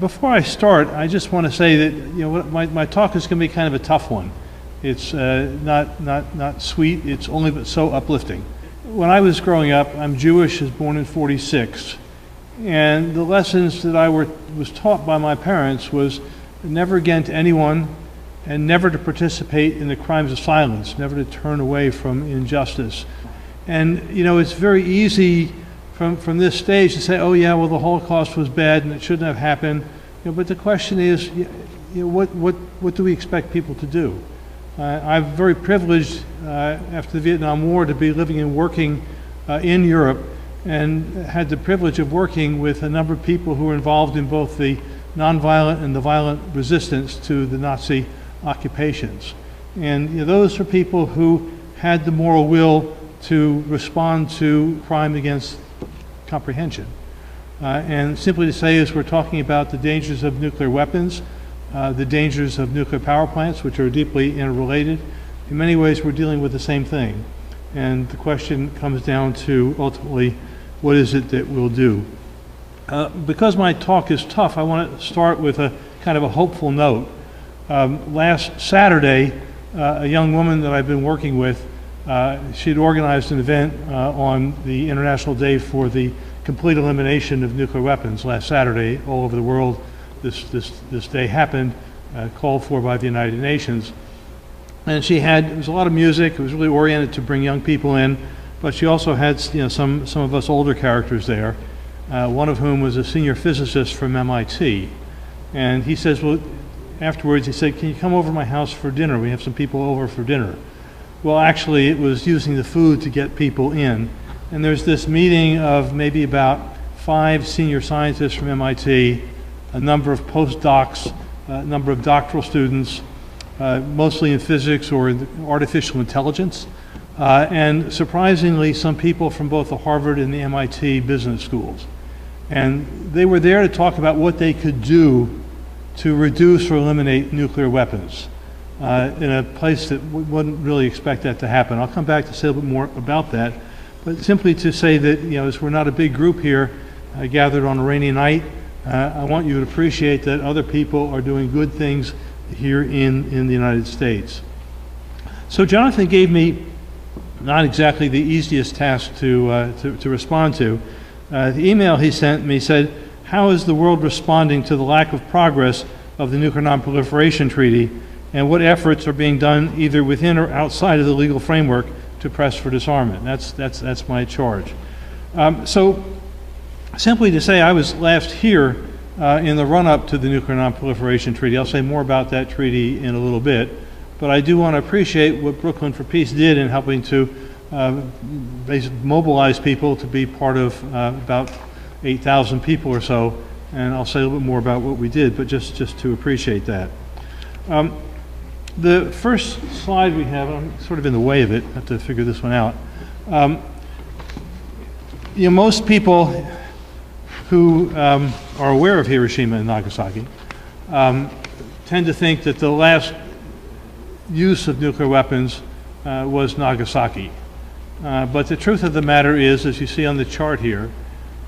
Before I start, I just want to say that my talk is going to be kind of a tough one. It's not sweet. It's only but so uplifting. When I was growing up, I'm Jewish, was born in '46, and the lessons that I was taught by my parents was never again to anyone, and never to participate in the crimes of silence, never to turn away from injustice. And it's very easy from this stage to say, oh yeah, well the Holocaust was bad and it shouldn't have happened. But the question is, what do we expect people to do? I'm very privileged after the Vietnam War to be living and working in Europe, and had the privilege of working with a number of people who were involved in both the nonviolent and the violent resistance to the Nazi occupations. And those are people who had the moral will to respond to crime against comprehension. And simply to say is we're talking about the dangers of nuclear weapons, the dangers of nuclear power plants, which are deeply interrelated. In many ways, we're dealing with the same thing. And the question comes down to, ultimately, what is it that we'll do? Because my talk is tough, I want to start with a kind of a hopeful note. Last Saturday, a young woman that I've been working with, she'd organized an event on the International Day for the Complete Elimination of Nuclear Weapons last Saturday all over the world. This day happened, called for by the United Nations. And it was a lot of music. It was really oriented to bring young people in, but she also had some of us older characters there, one of whom was a senior physicist from MIT. And he says, well, afterwards he said, can you come over to my house for dinner? We have some people over for dinner. Well, actually, it was using the food to get people in. And there's this meeting of maybe about 5 senior scientists from MIT, a number of postdocs, a number of doctoral students, mostly in physics or in artificial intelligence, and surprisingly, some people from both the Harvard and the MIT business schools. And they were there to talk about what they could do to reduce or eliminate nuclear weapons in a place that we wouldn't really expect that to happen. I'll come back to say a little bit more about that, but simply to say that, as we're not a big group here gathered on a rainy night, I want you to appreciate that other people are doing good things here in the United States. So Jonathan gave me not exactly the easiest task to respond to. The email he sent me said, how is the world responding to the lack of progress of the Nuclear Non-Proliferation Treaty, and what efforts are being done either within or outside of the legal framework to press for disarmament? That's my charge. So simply to say, I was last here in the run-up to the Nuclear Non-Proliferation Treaty. I'll say more about that treaty in a little bit, but I do want to appreciate what Brooklyn for Peace did in helping to basically mobilize people to be part of about 8,000 people or so, and I'll say a little bit more about what we did, but just to appreciate that. The first slide we have, I'm sort of in the way of it, I have to figure this one out. Most people who are aware of Hiroshima and Nagasaki tend to think that the last use of nuclear weapons was Nagasaki. But the truth of the matter is, as you see on the chart here,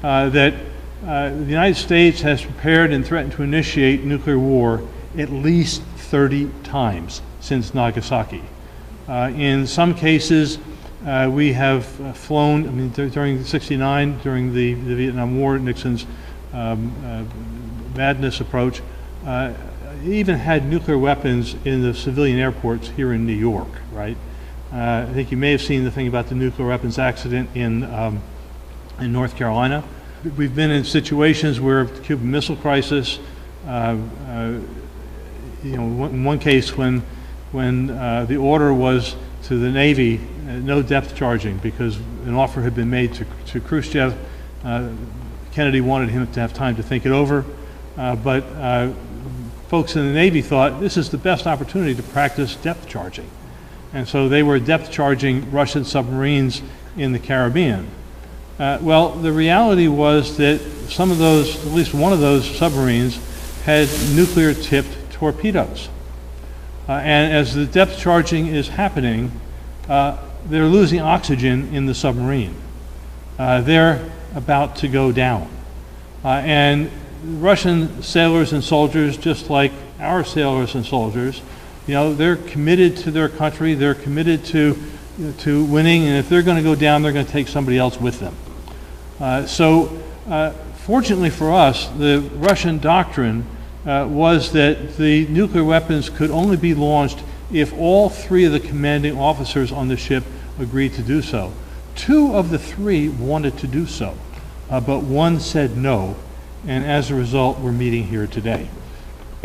that the United States has prepared and threatened to initiate nuclear war at least 30 times since Nagasaki. In some cases, we have flown, during '69, during the Vietnam War, Nixon's madness approach, even had nuclear weapons in the civilian airports here in New York, right? I think you may have seen the thing about the nuclear weapons accident in North Carolina. We've been in situations where the Cuban Missile Crisis, in one case when the order was to the Navy, no depth charging, because an offer had been made to Khrushchev. Kennedy wanted him to have time to think it over, but folks in the Navy thought this is the best opportunity to practice depth charging. And so they were depth charging Russian submarines in the Caribbean. Well, the reality was that some of those, at least one of those submarines, had nuclear-tipped torpedoes. And as the depth charging is happening, they're losing oxygen in the submarine. They're about to go down. And Russian sailors and soldiers, just like our sailors and soldiers, they're committed to their country, they're committed to winning, and if they're going to go down, they're going to take somebody else with them. Fortunately for us, the Russian doctrine was that the nuclear weapons could only be launched if all three of the commanding officers on the ship agreed to do so. Two of the three wanted to do so, but one said no, and as a result, we're meeting here today.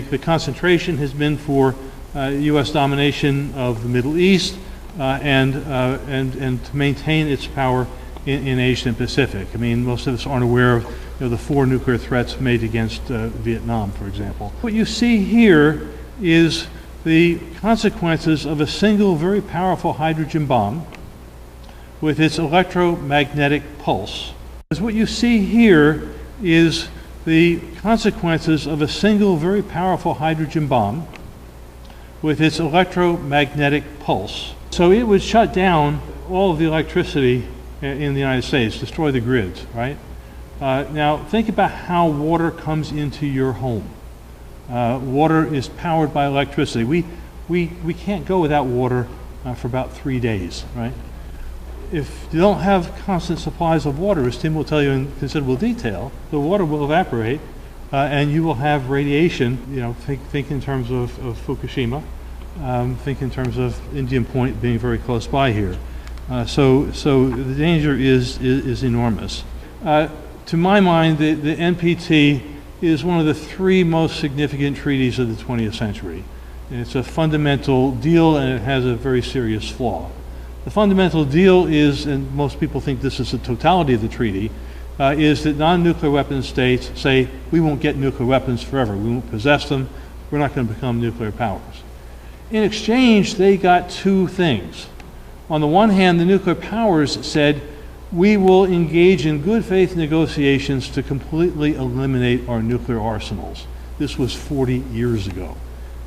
The concentration has been for U.S. domination of the Middle East and to maintain its power in Asia and Pacific. I mean, most of us aren't aware of the 4 nuclear threats made against Vietnam, for example. What you see here is the consequences of a single very powerful hydrogen bomb with its electromagnetic pulse. What you see here is the consequences of a single very powerful hydrogen bomb with its electromagnetic pulse. So it would shut down all of the electricity in the United States, destroy the grids, right? Now think about how water comes into your home. Water is powered by electricity. We can't go without water for about 3 days, right? If you don't have constant supplies of water, as Tim will tell you in considerable detail, the water will evaporate and you will have radiation. Think in terms of Fukushima, think in terms of Indian Point being very close by here. So the danger is enormous. To my mind, the NPT is one of the 3 most significant treaties of the 20th century. It's a fundamental deal and it has a very serious flaw. The fundamental deal is, and most people think this is the totality of the treaty, is that non-nuclear weapon states say, we won't get nuclear weapons forever, we won't possess them, we're not going to become nuclear powers. In exchange, they got 2 things. On the one hand, the nuclear powers said, we will engage in good faith negotiations to completely eliminate our nuclear arsenals. This was 40 years ago,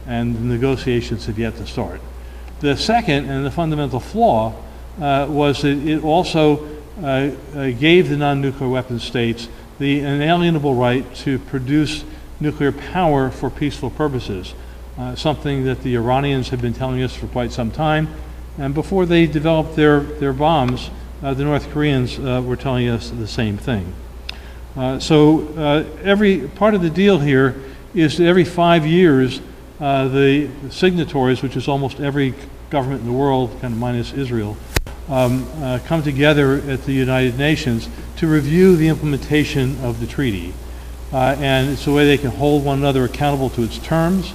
and the negotiations have yet to start. The second, and the fundamental flaw, was that it also gave the non-nuclear weapon states the inalienable right to produce nuclear power for peaceful purposes, something that the Iranians have been telling us for quite some time. And before they developed their bombs, the North Koreans were telling us the same thing. Every part of the deal here is that every 5 years, the signatories, which is almost every government in the world, kind of minus Israel, come together at the United Nations to review the implementation of the treaty. And it's a way they can hold one another accountable to its terms,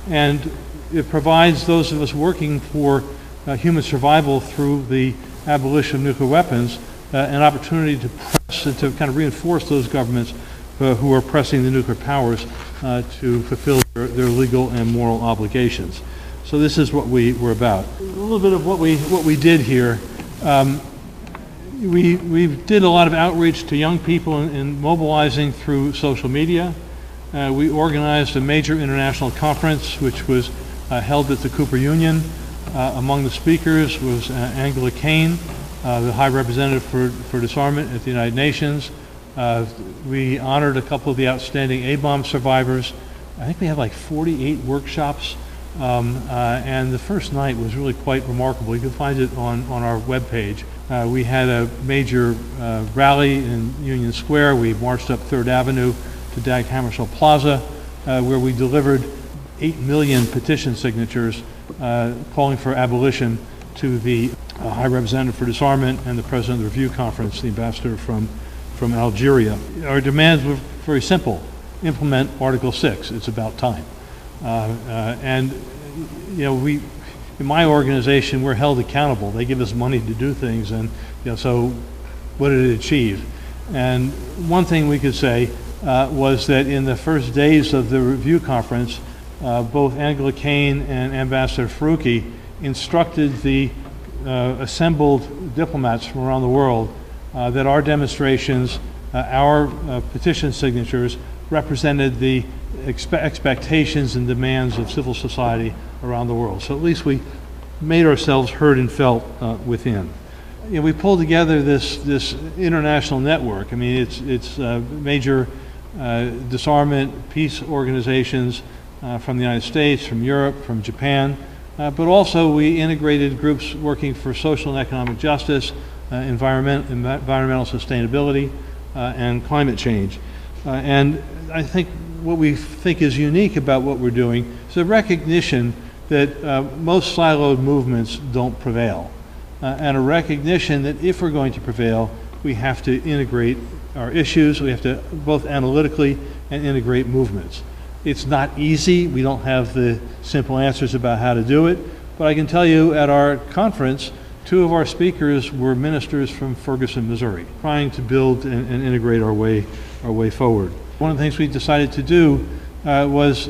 and it provides those of us working for human survival through the abolition of nuclear weapons an opportunity to press and to kind of reinforce those governments who are pressing the nuclear powers to fulfill their legal and moral obligations. So this is what we were about. A little bit of what we did here. We did a lot of outreach to young people in mobilizing through social media. We organized a major international conference which was held at the Cooper Union. Among the speakers was Angela Kane, the High Representative for Disarmament at the United Nations. We honored a couple of the outstanding A-bomb survivors. I think we had like 48 workshops, and the first night was really quite remarkable. You can find it on our webpage. We had a major rally in Union Square. We marched up 3rd Avenue to Dag Hammarskjöld Plaza, where we delivered 8 million petition signatures calling for abolition to the High Representative for Disarmament and the President of the Review Conference, the ambassador from Algeria. Our demands were very simple. Implement Article 6. It's about time. And we, in my organization, we're held accountable. They give us money to do things, and so what did it achieve? And one thing we could say was that in the first days of the review conference, both Angela Kane and Ambassador Faruqi instructed the assembled diplomats from around the world that our demonstrations, our petition signatures, represented the expectations and demands of civil society around the world. So at least we made ourselves heard and felt within. We pulled together this international network. I mean, it's major disarmament, peace organizations from the United States, from Europe, from Japan, but also we integrated groups working for social and economic justice, environmental sustainability, and climate change. And I think what we think is unique about what we're doing is a recognition that most siloed movements don't prevail, and a recognition that if we're going to prevail, we have to integrate our issues, we have to both analytically and integrate movements. It's not easy, we don't have the simple answers about how to do it, but I can tell you at our conference, 2 of our speakers were ministers from Ferguson, Missouri, trying to build and integrate our way forward. One of the things we decided to do was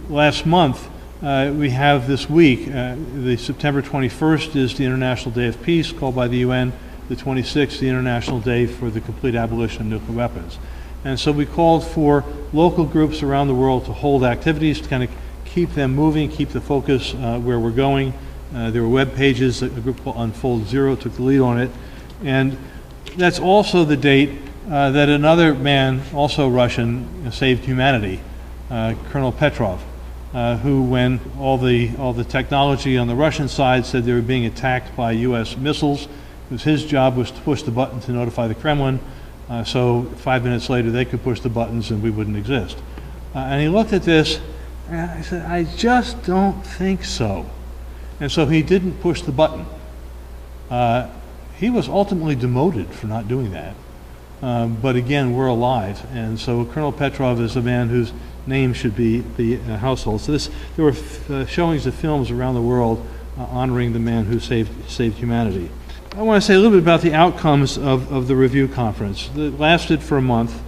last month, we have this week, the September 21st is the International Day of Peace, called by the UN, the 26th, the International Day for the Complete Abolition of Nuclear Weapons. And so we called for local groups around the world to hold activities to kind of keep them moving, keep the focus where we're going. There were web pages, a group called Unfold Zero took the lead on it. And that's also the date that another man, also Russian, saved humanity, Colonel Petrov, who, when all the technology on the Russian side said they were being attacked by US missiles, his job was to push the button to notify the Kremlin, so 5 minutes later they could push the buttons and we wouldn't exist. And he looked at this and I said, I just don't think so. And so he didn't push the button. He was ultimately demoted for not doing that. But again, we're alive. And so Colonel Petrov is a man whose name should be a household. So there were showings of films around the world honoring the man who saved humanity. I want to say a little bit about the outcomes of the review conference. It lasted for a month.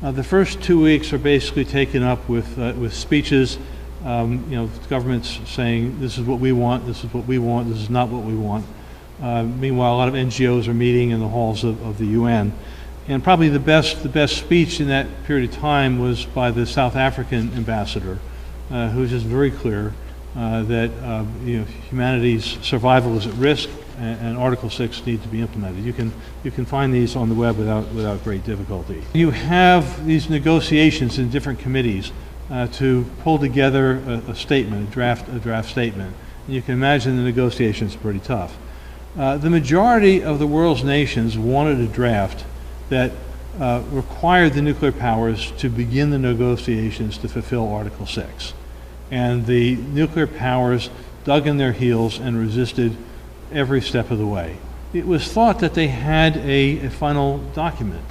The first 2 weeks are basically taken up with speeches, governments saying this is what we want, this is what we want, this is not what we want. Meanwhile, a lot of NGOs are meeting in the halls of the UN. And probably the best speech in that period of time was by the South African ambassador, who was just very clear that humanity's survival is at risk, and Article 6 needs to be implemented. You can find these on the web without great difficulty. You have these negotiations in different committees to pull together a statement, a draft statement. And you can imagine the negotiations are pretty tough. The majority of the world's nations wanted a draft that required the nuclear powers to begin the negotiations to fulfill Article 6. And the nuclear powers dug in their heels and resisted every step of the way. It was thought that they had a final document.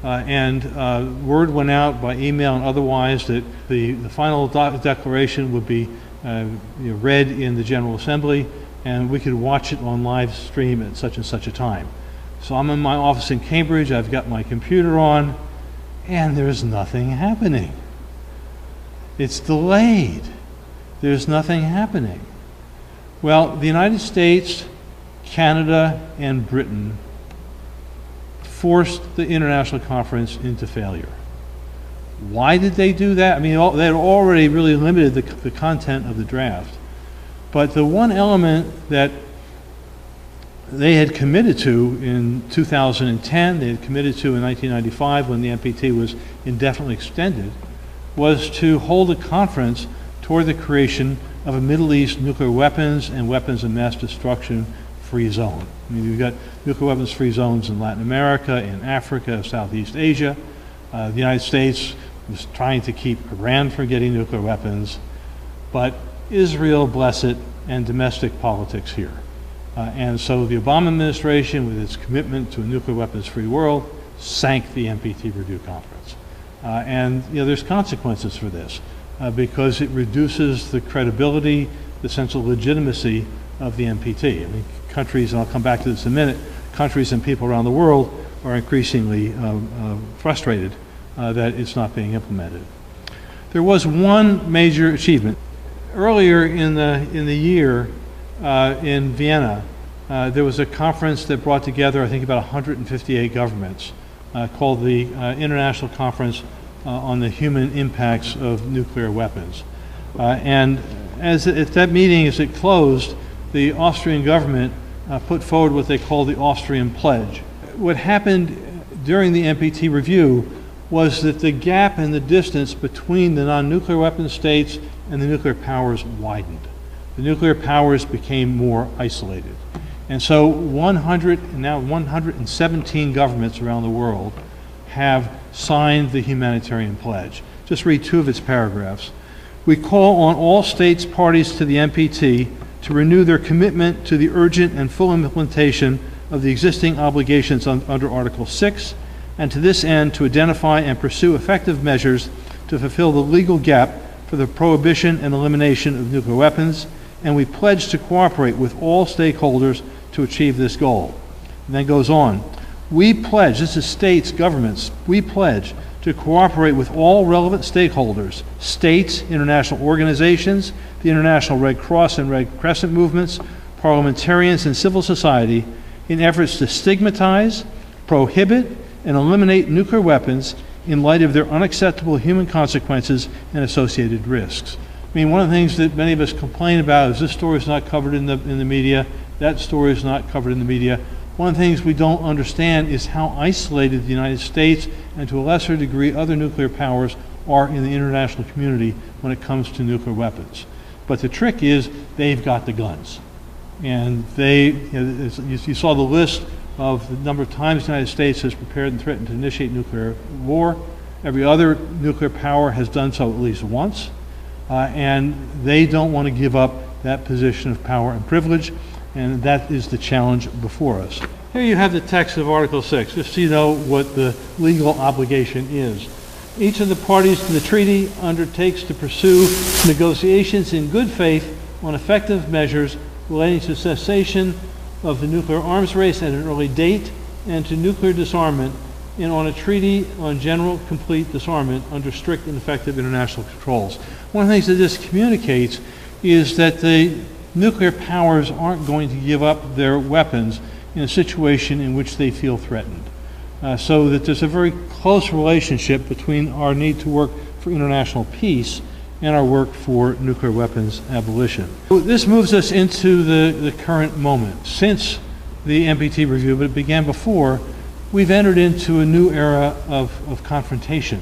And word went out by email and otherwise that the final declaration would be read in the General Assembly, and we could watch it on live stream at such and such a time. So I'm in my office in Cambridge, I've got my computer on, and there's nothing happening. It's delayed. There's nothing happening. Well, the United States, Canada, and Britain forced the international conference into failure. Why did they do that? I mean, they had already really limited the content of the draft. But the one element that they had committed to in 2010, they had committed to in 1995 when the NPT was indefinitely extended, was to hold a conference toward the creation of a Middle East nuclear weapons and weapons of mass destruction free zone. I mean, we've got nuclear weapons free zones in Latin America, in Africa, Southeast Asia. The United States was trying to keep Iran from getting nuclear weapons, but Israel, bless it, and domestic politics here. And so the Obama administration, with its commitment to a nuclear weapons-free world, sank the NPT review conference. And there's consequences for this because it reduces the credibility, the sense of legitimacy of the NPT. I mean, countries, and I'll come back to this in a minute, countries and people around the world are increasingly frustrated that it's not being implemented. There was one major achievement. Earlier in the year in Vienna, there was a conference that brought together, I think, about 158 governments called the International Conference on the Human Impacts of Nuclear Weapons. And at that meeting, as it closed, the Austrian government put forward what they call the Austrian Pledge. What happened during the NPT review was that the gap and the distance between the non-nuclear weapon states and the nuclear powers widened. The nuclear powers became more isolated. And so 117 governments around the world have signed the humanitarian pledge. Just read two of its paragraphs. We call on all states parties to the NPT to renew their commitment to the urgent and full implementation of the existing obligations under Article 6, and to this end to identify and pursue effective measures to fulfill the legal gap for the prohibition and elimination of nuclear weapons, and we pledge to cooperate with all stakeholders to achieve this goal. And then goes on, we pledge, this is states, governments, we pledge to cooperate with all relevant stakeholders, states, international organizations, the International Red Cross and Red Crescent movements, parliamentarians, and civil society in efforts to stigmatize, prohibit, and eliminate nuclear weapons in light of their unacceptable human consequences and associated risks. I mean, one of the things that many of us complain about is this story is not covered in the media, that story is not covered in the media. One of the things we don't understand is how isolated the United States and to a lesser degree other nuclear powers are in the international community when it comes to nuclear weapons. But the trick is they've got the guns. And you saw the list of the number of times the United States has prepared and threatened to initiate nuclear war. Every other nuclear power has done so at least once. And they don't want to give up that position of power and privilege. And that is the challenge before us. Here you have the text of Article 6, just so you know what the legal obligation is. Each of the parties to the treaty undertakes to pursue negotiations in good faith on effective measures relating to cessation of the nuclear arms race at an early date and to nuclear disarmament, and on a treaty on general complete disarmament under strict and effective international controls. One of the things that this communicates is that the nuclear powers aren't going to give up their weapons in a situation in which they feel threatened. So that there's a very close relationship between our need to work for international peace and our work for nuclear weapons abolition. This moves us into the current moment. Since the NPT review, but it began before, we've entered into a new era of confrontation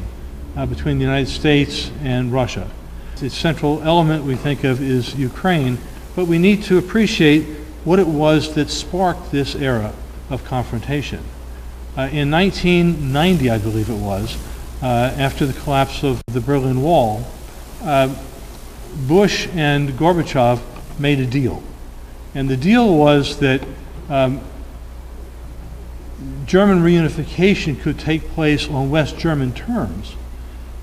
between the United States and Russia. The central element we think of is Ukraine, but we need to appreciate what it was that sparked this era of confrontation. In 1990, I believe it was, after the collapse of the Berlin Wall, Bush and Gorbachev made a deal. And the deal was that German reunification could take place on West German terms,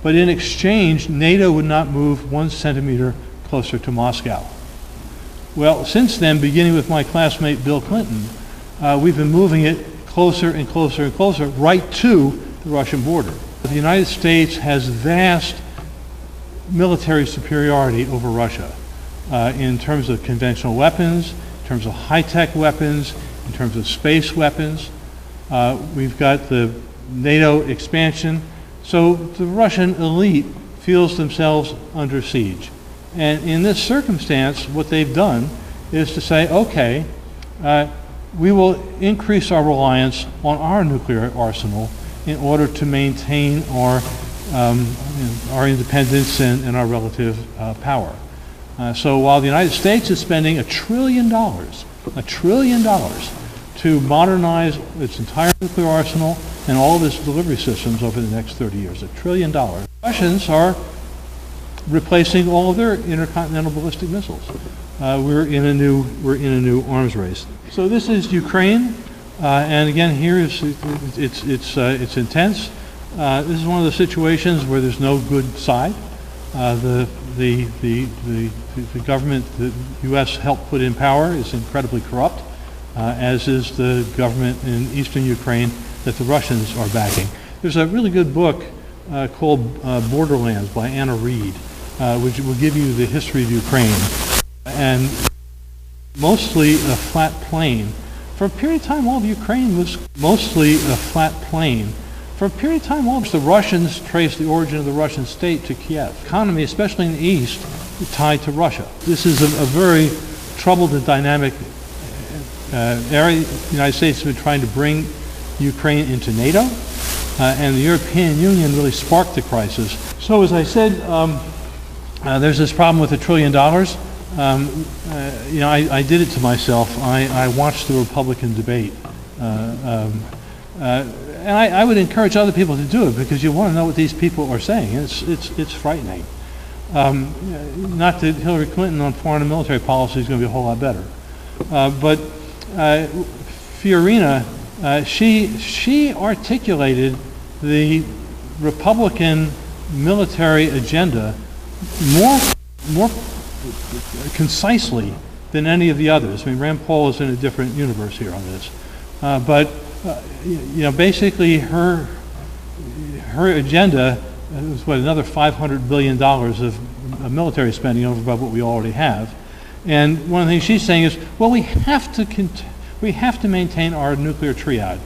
but in exchange, NATO would not move 1 centimeter closer to Moscow. Well, since then, beginning with my classmate Bill Clinton, we've been moving it closer and closer and closer, right to the Russian border. The United States has vast military superiority over Russia in terms of conventional weapons, in terms of high-tech weapons, in terms of space weapons. We've got the NATO expansion. So the Russian elite feels themselves under siege. And in this circumstance, what they've done is to say, okay, we will increase our reliance on our nuclear arsenal in order to maintain our independence and our relative power. So while the United States is spending $1 trillion to modernize its entire nuclear arsenal and all of its delivery systems over the next 30 years, $1 trillion. Russians are replacing all of their intercontinental ballistic missiles. We're in a new arms race. So this is Ukraine, and again here is it's intense. This is one of the situations where there's no good side. The government the U.S. helped put in power is incredibly corrupt, as is the government in eastern Ukraine that the Russians are backing. There's a really good book called Borderlands by Anna Reid, which will give you the history of Ukraine. And mostly a flat plain. For a period of time, all of Ukraine was mostly a flat plain. For a period of time, all of the Russians traced the origin of the Russian state to Kiev. The economy, especially in the east, is tied to Russia. This is a very troubled and dynamic area. The United States has been trying to bring Ukraine into NATO. and the European Union really sparked the crisis. So as I said, there's this problem with $1 trillion. I did it to myself. I watched the Republican debate. And I would encourage other people to do it, because you want to know what these people are saying. It's frightening. Not that Hillary Clinton on foreign and military policy is going to be a whole lot better. But Fiorina, she articulated the Republican military agenda more concisely than any of the others. I mean, Rand Paul is in a different universe here on this. Basically her agenda is another $500 billion of military spending over above what we already have. And one of the things she's saying is, well, we have to maintain our nuclear triad.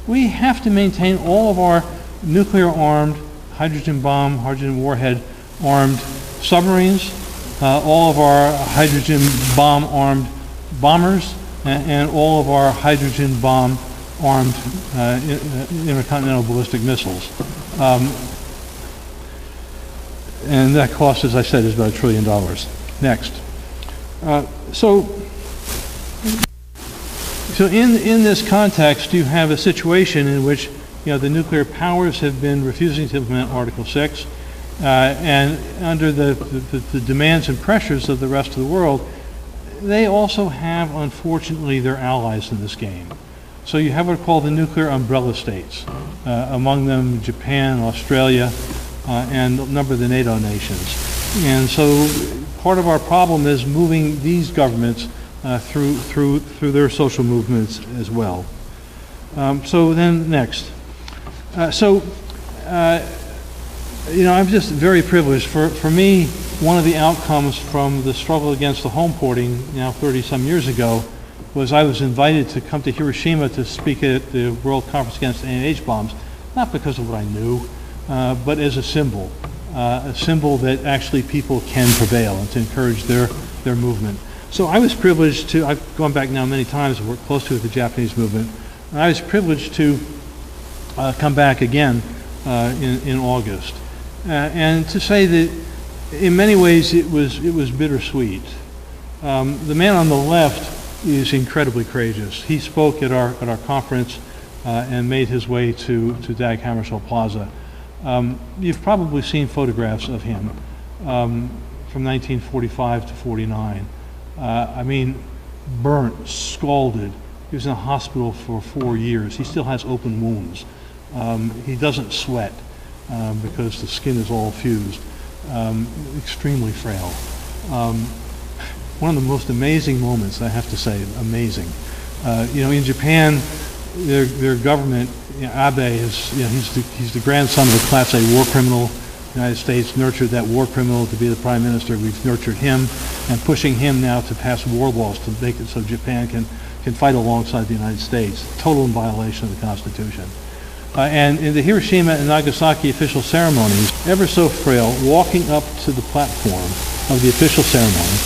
We have to maintain all of our nuclear-armed, hydrogen bomb, hydrogen warhead-armed submarines, all of our hydrogen bomb-armed bombers, and all of our hydrogen bomb-armed intercontinental ballistic missiles. And that cost, as I said, is about $1 trillion. Next. So in this context, you have a situation in which the nuclear powers have been refusing to implement Article 6, and under the demands and pressures of the rest of the world, they also have, unfortunately, their allies in this game. So you have what are called the nuclear umbrella states, among them Japan, Australia, and a number of the NATO nations. And so part of our problem is moving these governments through their social movements as well. So then next. I'm just very privileged. For me, one of the outcomes from the struggle against the home porting now 30-some years ago was I was invited to come to Hiroshima to speak at the World Conference Against ANH Bombs, not because of what I knew, but as a symbol that actually people can prevail and to encourage their movement. So I was privileged to, I've gone back now many times and worked closely with the Japanese movement, and I was privileged to come back again in August. And to say that in many ways it was bittersweet. The man on the left is incredibly courageous. He spoke at our conference and made his way to Dag Hammarskjöld Plaza. You've probably seen photographs of him from 1945 to 49. I mean, burnt, scalded. He was in a hospital for 4 years. He still has open wounds. He doesn't sweat because the skin is all fused. Extremely frail. One of the most amazing moments, I have to say, amazing. In Japan, their government, Abe is, he's the grandson of a Class A war criminal. The United States nurtured that war criminal to be the prime minister. We've nurtured him and pushing him now to pass war laws to make it so Japan can fight alongside the United States. Total in violation of the Constitution. And in the Hiroshima and Nagasaki official ceremonies, ever so frail, walking up to the platform of the official ceremony,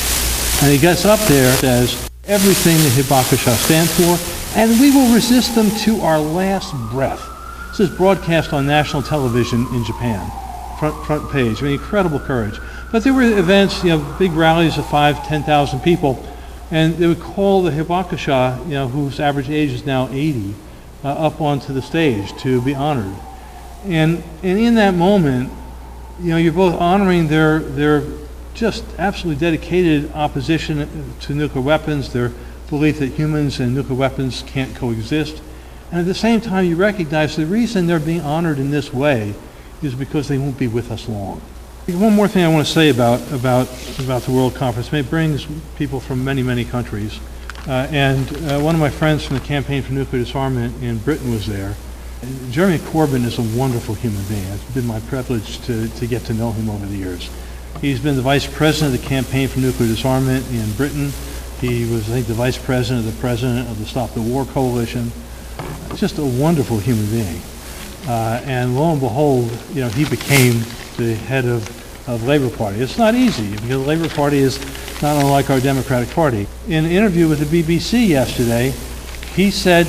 and he gets up there and says, everything the Hibakusha stand for, and we will resist them to our last breath. This is broadcast on national television in Japan, front page. I mean, incredible courage. But there were events, big rallies of 5,000, 10,000 people, and they would call the Hibakusha, whose average age is now 80, up onto the stage to be honored. And in that moment, you're both honoring their just absolutely dedicated opposition to nuclear weapons, their belief that humans and nuclear weapons can't coexist. And at the same time, you recognize the reason they're being honored in this way is because they won't be with us long. One more thing I want to say about the World Conference. It brings people from many, many countries. And one of my friends from the Campaign for Nuclear Disarmament in Britain was there. Jeremy Corbyn is a wonderful human being. It's been my privilege to get to know him over the years. He's been the vice president of the Campaign for Nuclear Disarmament in Britain. He was, I think, the vice president of the Stop the War Coalition. Just a wonderful human being. And lo and behold, he became the head of Labour Party. It's not easy because the Labour Party is not unlike our Democratic Party. In an interview with the BBC yesterday, he said,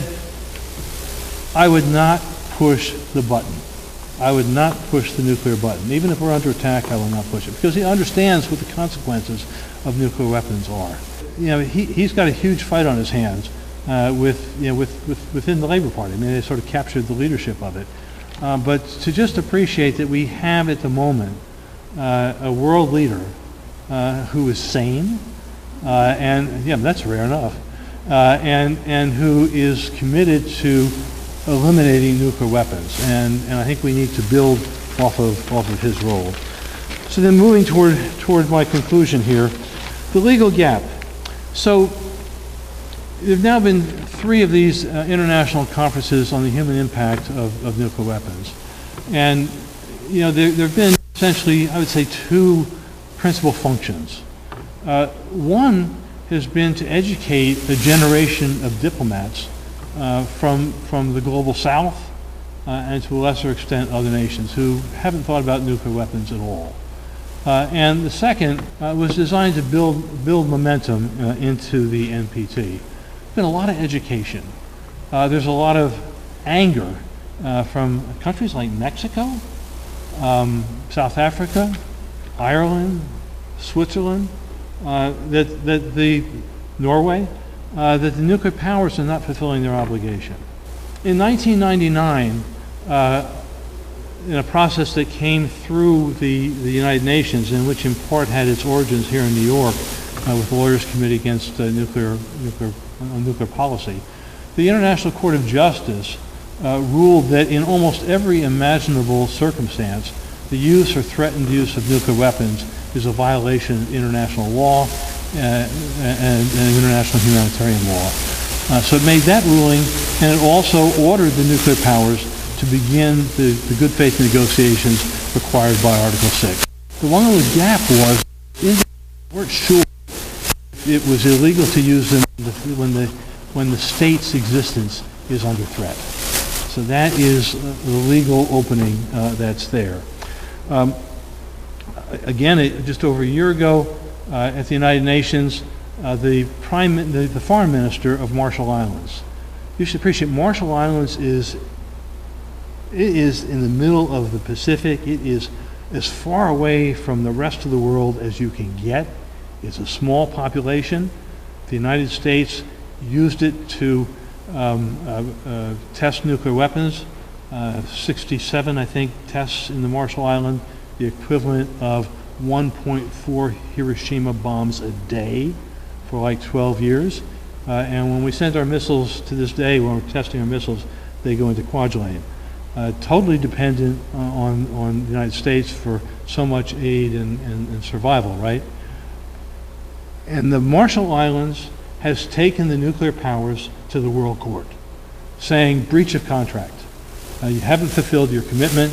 I would not push the button. I would not push the nuclear button. Even if we're under attack, I will not push it, because he understands what the consequences of nuclear weapons are. You know, he's got a huge fight on his hands within the Labor Party. I mean, they sort of captured the leadership of it. But to just appreciate that we have at the moment a world leader who is sane, and yeah, that's rare enough, and who is committed to eliminating nuclear weapons, and I think we need to build off of his role. So then, moving toward my conclusion here, the legal gap. So there have now been 3 of these international conferences on the human impact of nuclear weapons, and you know there have been essentially, I would say, 2 principal functions. One has been to educate a generation of diplomats from the global south and to a lesser extent other nations who haven't thought about nuclear weapons at all. And the second was designed to build momentum into the NPT. There's been a lot of education. There's a lot of anger from countries like Mexico, South Africa, Ireland, Switzerland, Norway, that the nuclear powers are not fulfilling their obligation. In 1999, in a process that came through the United Nations, and which in part had its origins here in New York with the Lawyers' Committee Against Nuclear Policy, the International Court of Justice ruled that in almost every imaginable circumstance, the use or threatened use of nuclear weapons is a violation of international law and international humanitarian law. So it made that ruling, and it also ordered the nuclear powers to begin the good faith negotiations required by Article 6. The one little gap was, we weren't sure it was illegal to use them when the state's existence is under threat. So that is the legal opening that's there. Again, just over a year ago, at the United Nations, the foreign minister of Marshall Islands. You should appreciate Marshall Islands is in the middle of the Pacific. It is as far away from the rest of the world as you can get. It's a small population. The United States used it to test nuclear weapons. 67, I think, tests in the Marshall Islands, the equivalent of 1.4 Hiroshima bombs a day for like 12 years. And when we send our missiles to this day, when we're testing our missiles, they go into quadrillion. Totally dependent on the United States for so much aid and survival, right? And the Marshall Islands has taken the nuclear powers to the World Court, saying breach of contract. You haven't fulfilled your commitment,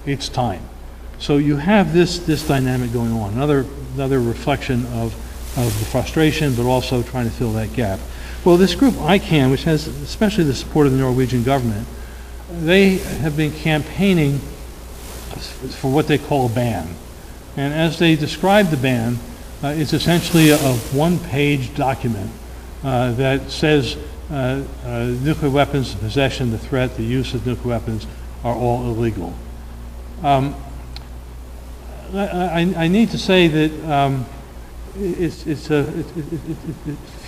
it's time. So you have this dynamic going on, another reflection of the frustration, but also trying to fill that gap. Well, this group ICANN, which has especially the support of the Norwegian government, they have been campaigning for what they call a ban. And as they describe the ban, it's essentially a one-page document that says nuclear weapons, the possession, the threat, the use of nuclear weapons are all illegal. I need to say that it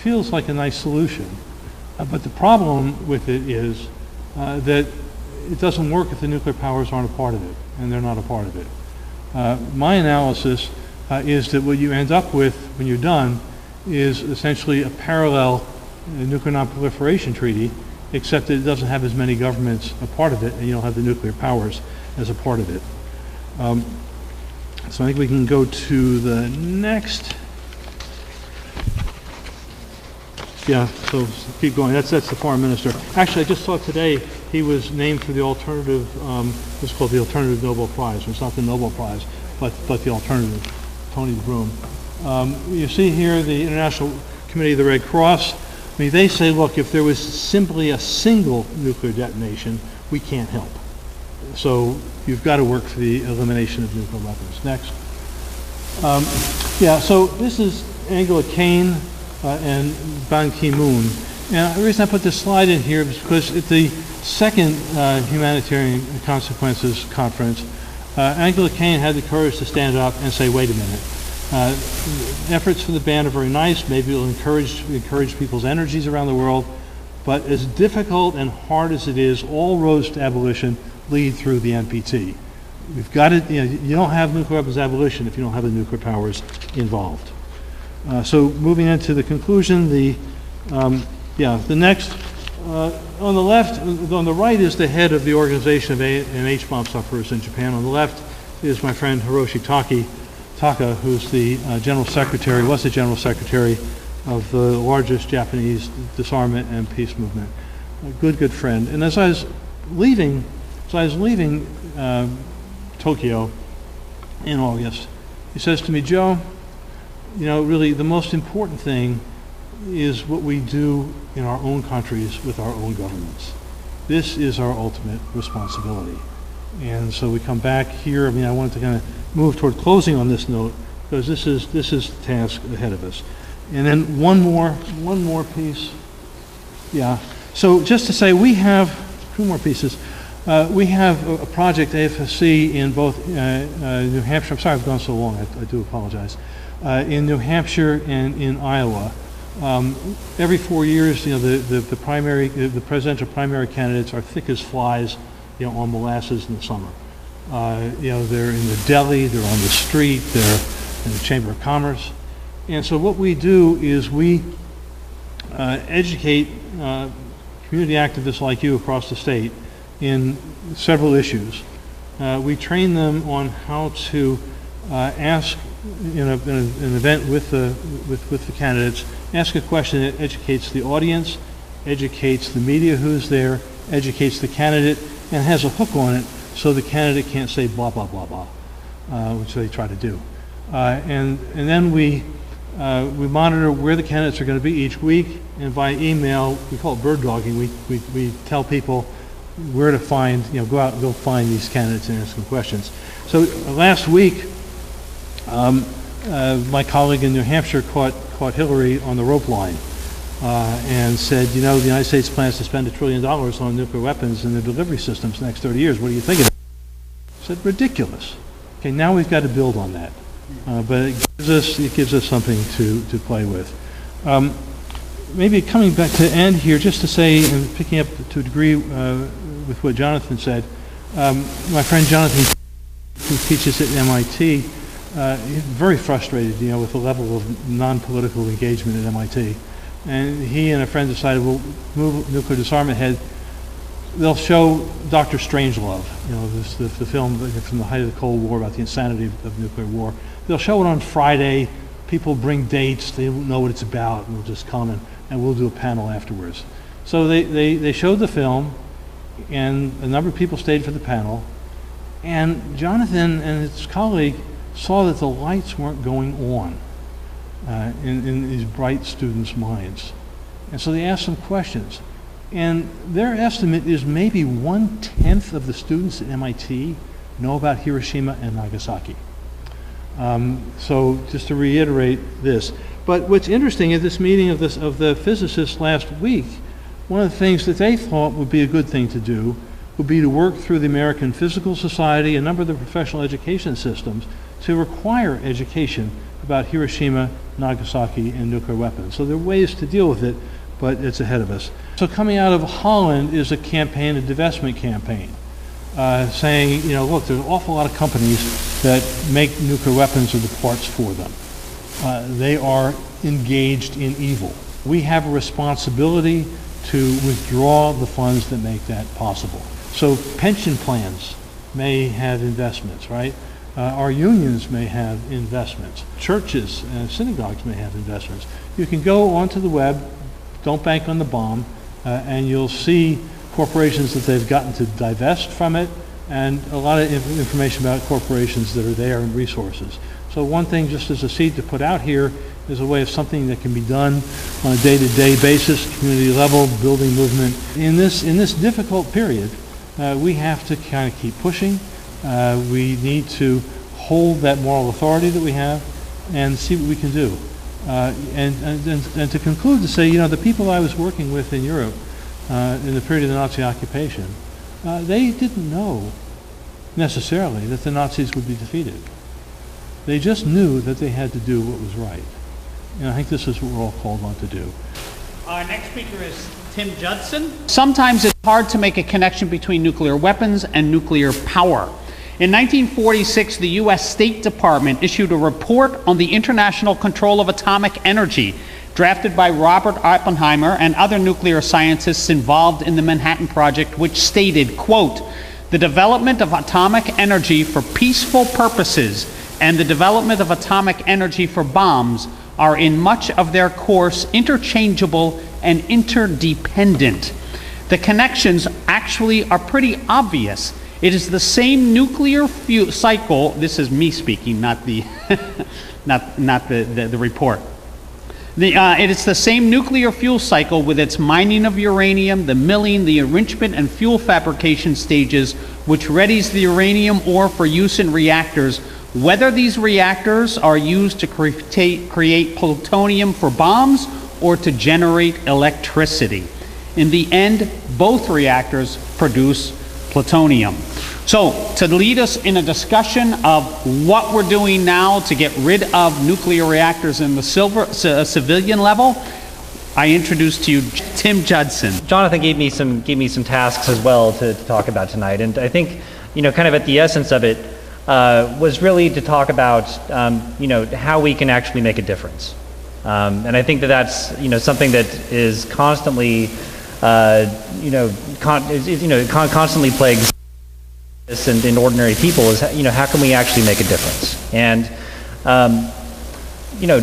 feels like a nice solution, but the problem with it is that it doesn't work if the nuclear powers aren't a part of it, and they're not a part of it. My analysis is that what you end up with when you're done is essentially a parallel nuclear non-proliferation treaty, except that it doesn't have as many governments a part of it, and you don't have the nuclear powers as a part of it. So I think we can go to the next. Yeah, so keep going. That's the foreign minister. Actually, I just saw today he was named for the alternative. It's called the Alternative Nobel Prize. It's not the Nobel Prize, but the alternative. Tony Broom. You see here the International Committee of the Red Cross. I mean, they say, look, if there was simply a single nuclear detonation, we can't help. So you've got to work for the elimination of nuclear weapons. Next. Yeah, so this is Angela Kane and Ban Ki-moon. And the reason I put this slide in here is because at the second Humanitarian Consequences Conference, Angela Kane had the courage to stand up and say, wait a minute. Efforts for the ban are very nice. Maybe it'll encourage people's energies around the world. But as difficult and hard as it is, all roads to abolition lead through the NPT. We've got it. You don't have nuclear weapons abolition if you don't have the nuclear powers involved. So moving into the conclusion, the next on the left, on the right is the head of the Organization of NH-bomb sufferers in Japan. On the left is my friend Hiroshi Taka, who's the General Secretary, was the General Secretary of the largest Japanese disarmament and peace movement. A good friend. And as I was leaving Tokyo in August, he says to me, Joe, really the most important thing is what we do in our own countries with our own governments. This is our ultimate responsibility. And so we come back here. I wanted to kind of move toward closing on this note because this is the task ahead of us. And then one more piece. Yeah. So just to say, we have two more pieces. We have a project, AFSC, in both New Hampshire. I'm sorry I've gone so long. I do apologize. In New Hampshire and in Iowa. Every 4 years, the presidential primary candidates are thick as flies, on molasses in the summer. They're in the deli, they're on the street, they're in the Chamber of Commerce. And so what we do is we educate community activists like you across the state in several issues. We train them on how to ask in an event with the candidates, ask a question that educates the audience, educates the media who's there, educates the candidate, and has a hook on it so the candidate can't say blah, blah, blah, blah, which they try to do. And then we monitor where the candidates are going to be each week, and by email, we call it bird dogging. We tell people where to find, go find these candidates and ask them questions. So last week, my colleague in New Hampshire caught Hillary on the rope line and said, the United States plans to spend $1 trillion on nuclear weapons and their delivery systems in the next 30 years. What do you think of that? I said, ridiculous. Okay, now we've got to build on that. But it gives us something to play with. Maybe coming back to end here, just to say, and picking up to a degree with what Jonathan said, my friend Jonathan, who teaches at MIT, very frustrated, with the level of non-political engagement at MIT. And he and a friend decided, we'll move nuclear disarmament ahead. They'll show Dr. Strangelove, the film from the height of the Cold War about the insanity of nuclear war. They'll show it on Friday. People bring dates. They don't know what it's about, and they'll just come and we'll do a panel afterwards. So they showed the film, and a number of people stayed for the panel. And Jonathan and his colleague saw that the lights weren't going on in these bright students' minds. And so they asked some questions. And their estimate is maybe 1/10 of the students at MIT know about Hiroshima and Nagasaki. So just to reiterate this. But what's interesting at this meeting of the physicists last week, one of the things that they thought would be a good thing to do would be to work through the American Physical Society, a number of the professional education systems, to require education about Hiroshima, Nagasaki, and nuclear weapons. So there are ways to deal with it, but it's ahead of us. So coming out of Holland is a campaign, a divestment campaign, saying, look, there's an awful lot of companies that make nuclear weapons or the parts for them. They are engaged in evil. We have a responsibility to withdraw the funds that make that possible. So pension plans may have investments, right? Our unions may have investments. Churches and synagogues may have investments. You can go onto the web, don't bank on the bomb, and you'll see corporations that they've gotten to divest from it, and a lot of information about corporations that are there and resources. So one thing, just as a seed to put out here, is a way of something that can be done on a day-to-day basis, community level, building movement. In this difficult period, we have to kind of keep pushing. We need to hold that moral authority that we have and see what we can do. And to conclude, to say, you know, the people I was working with in Europe in the period of the Nazi occupation, they didn't know necessarily that the Nazis would be defeated. They just knew that they had to do what was right. And I think this is what we're all called on to do. Our next speaker is Tim Judson. Sometimes it's hard to make a connection between nuclear weapons and nuclear power. In 1946, the U.S. State Department issued a report on the international control of atomic energy, drafted by Robert Oppenheimer and other nuclear scientists involved in the Manhattan Project, which stated, quote, "The development of atomic energy for peaceful purposes and the development of atomic energy for bombs are in much of their course interchangeable and interdependent. The connections actually are pretty obvious. It is the same nuclear fuel cycle," this is me speaking, not the, not the report. It is the same nuclear fuel cycle with its mining of uranium, the milling, the enrichment, and fuel fabrication stages, which readies the uranium ore for use in reactors, whether these reactors are used to create plutonium for bombs or to generate electricity. In the end, both reactors produce plutonium. So, to lead us in a discussion of what we're doing now to get rid of nuclear reactors in the civilian level, I introduce to you Tim Judson. Jonathan gave me some tasks as well to talk about tonight, and I think, you know, kind of at the essence of it was really to talk about, you know, how we can actually make a difference. And I think that that's, you know, something that is constantly, constantly plagues us in ordinary people is, you know, how can we actually make a difference? And, you know,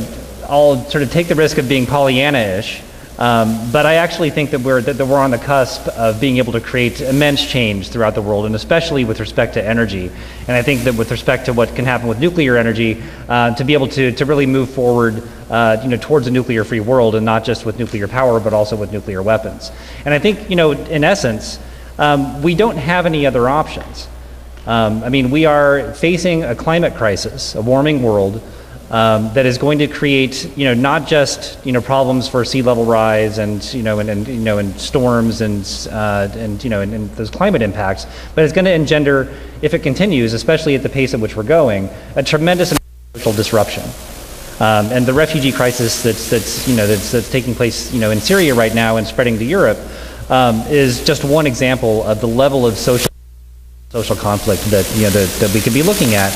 I'll sort of take the risk of being Pollyanna-ish, but I actually think that we're on the cusp of being able to create immense change throughout the world, and especially with respect to energy. And I think that with respect to what can happen with nuclear energy, to be able to really move forward, you know, towards a nuclear-free world, and not just with nuclear power, but also with nuclear weapons. And I think, you know, in essence, we don't have any other options. I mean, we are facing a climate crisis, a warming world, that is going to create, you know, not just, you know, problems for sea level rise and storms and you know, and those climate impacts, but it's going to engender, if it continues, especially at the pace at which we're going, a tremendous amount of social disruption. And the refugee crisis that's taking place, you know, in Syria right now and spreading to Europe, is just one example of the level of social conflict that, you know, that we could be looking at.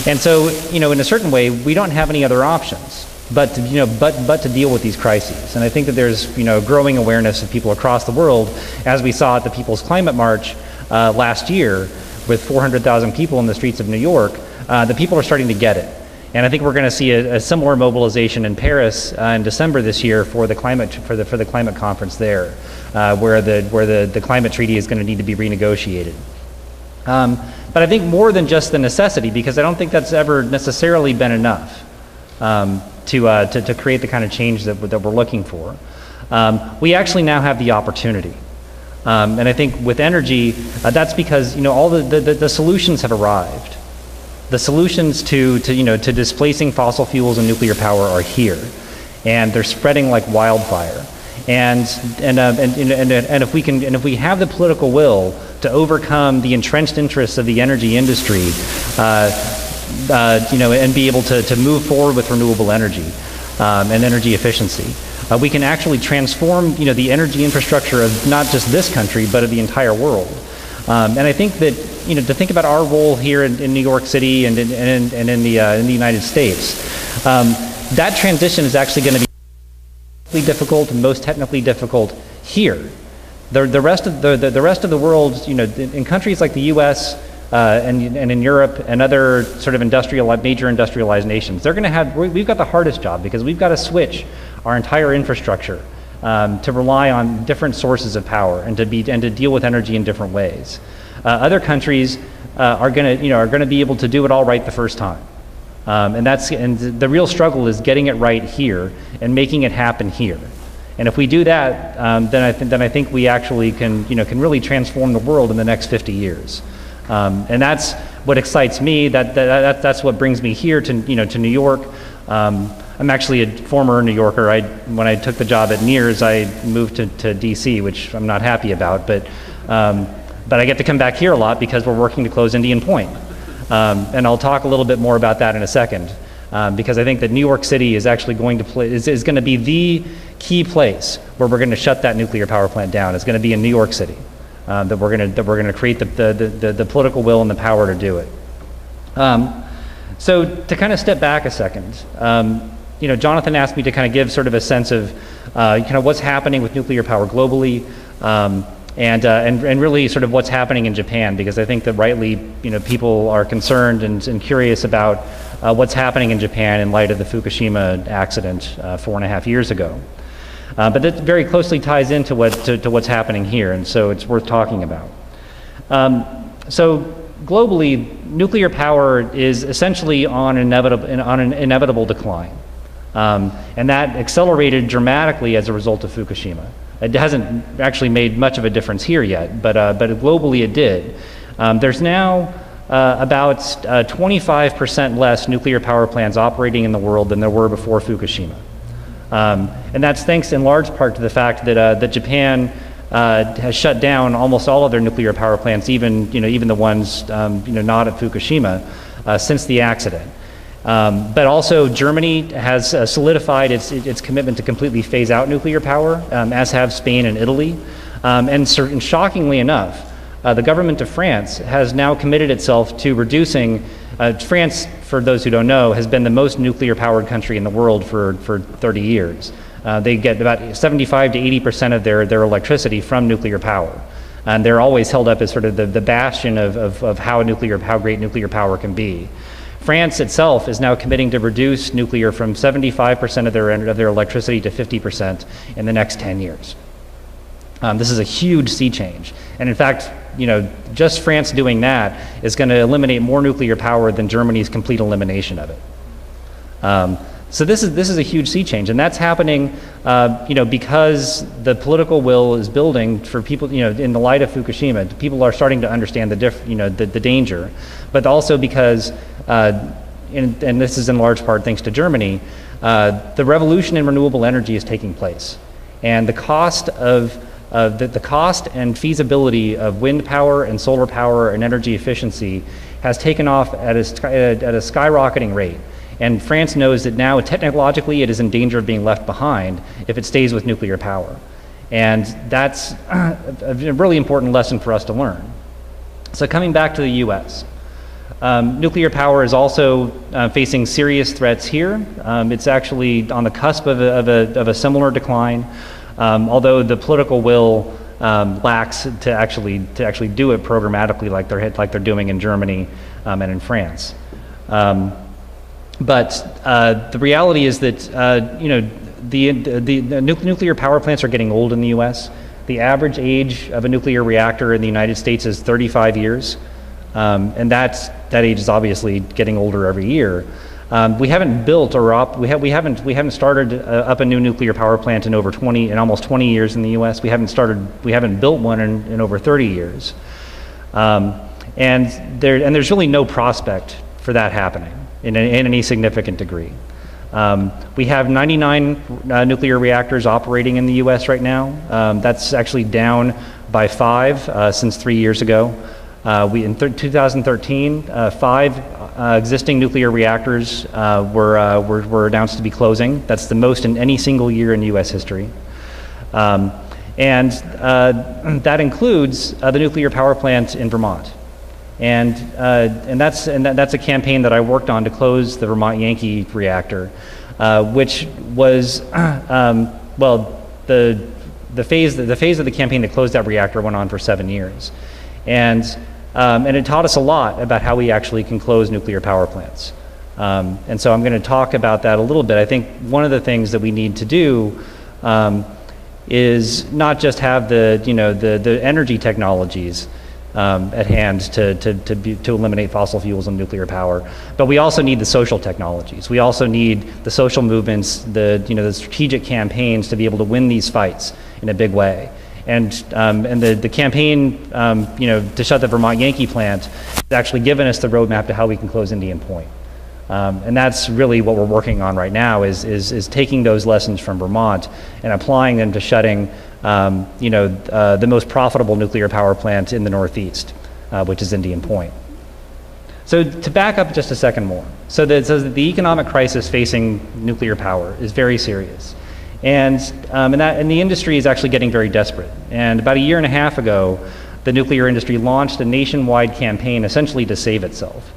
And so, you know, in a certain way, we don't have any other options but to, you know, but to deal with these crises. And I think that there's, you know, growing awareness of people across the world, as we saw at the People's Climate March last year, with 400,000 people in the streets of New York. The people are starting to get it. And I think we're going to see a similar mobilization in Paris in December this year for the climate conference there, where the climate treaty is going to need to be renegotiated. But I think more than just the necessity, because I don't think that's ever necessarily been enough to create the kind of change that we're looking for. We actually now have the opportunity. And I think with energy, that's because, you know, all the solutions have arrived. The solutions to displacing fossil fuels and nuclear power are here, and they're spreading like wildfire. And if we have the political will to overcome the entrenched interests of the energy industry, you know, and be able to move forward with renewable energy and energy efficiency, we can actually transform, you know, the energy infrastructure of not just this country but of the entire world. And I think that, you know, to think about our role here in New York City and in the United States, that transition is actually going to be difficult and most technically difficult here. The rest of the world, you know, in countries like the U.S. And in Europe and other sort of major industrialized nations, they're going to have. We've got the hardest job because we've got to switch our entire infrastructure to rely on different sources of power and to deal with energy in different ways. Other countries are going to be able to do it all right the first time, and the real struggle is getting it right here and making it happen here. And if we do that, then I think we actually can really transform the world in the next 50 years. And that's what excites me. That's what brings me here to New York. I'm actually a former New Yorker. When I took the job at Nears, I moved to DC, which I'm not happy about, but I get to come back here a lot because we're working to close Indian Point. And I'll talk a little bit more about that in a second, because I think that New York City is actually going to is going to be the key place where we're going to shut that nuclear power plant down. It's going to be in New York City, that we're going to create the political will and the power to do it. So to kind of step back a second, Jonathan asked me to kind of give sort of a sense of kind of what's happening with nuclear power globally, and really sort of what's happening in Japan, because I think that rightly, people are concerned and curious about what's happening in Japan in light of the Fukushima accident 4.5 years ago. But that very closely ties into what's happening here, and so it's worth talking about. So globally, nuclear power is essentially on an inevitable decline, and that accelerated dramatically as a result of Fukushima. It hasn't actually made much of a difference here yet, but globally it did. There's now about 25% less nuclear power plants operating in the world than there were before Fukushima. And that's thanks in large part to the fact that Japan has shut down almost all of their nuclear power plants, even the ones not at Fukushima, since the accident. But also Germany has solidified its commitment to completely phase out nuclear power, as have Spain and Italy. And shockingly enough, the government of France has now committed itself to reducing. France, for those who don't know, has been the most nuclear powered country in the world for 30 years. They get about 75 to 80% of their electricity from nuclear power. And they're always held up as sort of the bastion of how great nuclear power can be. France itself is now committing to reduce nuclear from 75% of their electricity to 50% in the next 10 years. This is a huge sea change. And in fact, just France doing that is going to eliminate more nuclear power than Germany's complete elimination of it. So this is a huge sea change, and that's happening, because the political will is building for people. In the light of Fukushima, people are starting to understand the danger, but also because, and this is in large part thanks to Germany, the revolution in renewable energy is taking place, and the cost and feasibility of wind power and solar power and energy efficiency has taken off at a skyrocketing rate. And France knows that now technologically it is in danger of being left behind if it stays with nuclear power. And that's a really important lesson for us to learn. So coming back to the US, nuclear power is also facing serious threats here. It's actually on the cusp of a similar decline, although the political will lacks to actually do it programmatically like they're doing in Germany and in France. But the reality is that the nuclear power plants are getting old in the U.S. The average age of a nuclear reactor in the United States is 35 years, and that age is obviously getting older every year. We haven't built we haven't started up a new nuclear power plant in almost 20 years in the U.S. We haven't built one in over 30 years, and there's really no prospect for that happening in any significant degree. We have 99 nuclear reactors operating in the U.S. right now. That's actually down by 5 since 3 years ago. In 2013, 5 existing nuclear reactors were announced to be closing. That's the most in any single year in U.S. history. And that includes the nuclear power plant in Vermont. And that's a campaign that I worked on to close the Vermont Yankee reactor, which was the phase of the campaign to close that reactor went on for 7 years, and it taught us a lot about how we actually can close nuclear power plants. And so I'm going to talk about that a little bit. I think one of the things that we need to do is not just have the energy technologies at hand to eliminate fossil fuels and nuclear power, but we also need the social technologies. We also need the social movements, the strategic campaigns to be able to win these fights in a big way. And the campaign to shut the Vermont Yankee plant has actually given us the roadmap to how we can close Indian Point. And that's really what we're working on right now is taking those lessons from Vermont and applying them to shutting the most profitable nuclear power plant in the Northeast, which is Indian Point. So to back up just a second more, so the economic crisis facing nuclear power is very serious. And the industry is actually getting very desperate. And about a year and a half ago, the nuclear industry launched a nationwide campaign essentially to save itself,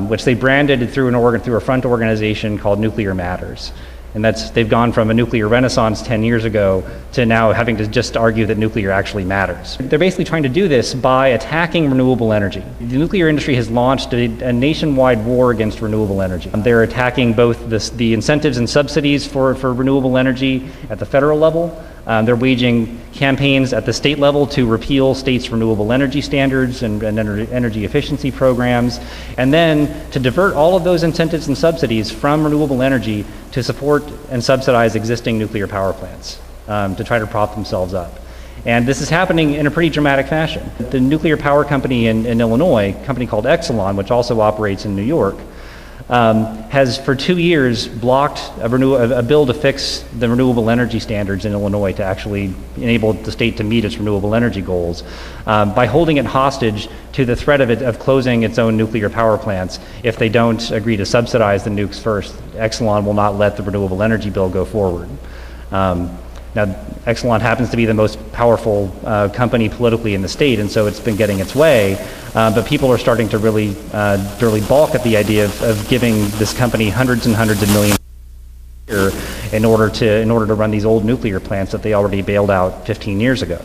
which they branded through a front organization called Nuclear Matters. And they've gone from a nuclear renaissance 10 years ago to now having to just argue that nuclear actually matters. They're basically trying to do this by attacking renewable energy. The nuclear industry has launched a nationwide war against renewable energy. They're attacking both the incentives and subsidies for renewable energy at the federal level. They're waging campaigns at the state level to repeal states' renewable energy standards and energy efficiency programs, and then to divert all of those incentives and subsidies from renewable energy to support and subsidize existing nuclear power plants to try to prop themselves up. And this is happening in a pretty dramatic fashion. The nuclear power company in Illinois, a company called Exelon, which also operates in New York, has for 2 years blocked a bill to fix the renewable energy standards in Illinois to actually enable the state to meet its renewable energy goals by holding it hostage to the threat of closing its own nuclear power plants. If they don't agree to subsidize the nukes first, Exelon will not let the renewable energy bill go forward. Now, Exelon happens to be the most powerful company politically in the state, and so it's been getting its way. But people are starting to really balk at the idea of giving this company hundreds and hundreds of millions a year in order to run these old nuclear plants that they already bailed out 15 years ago.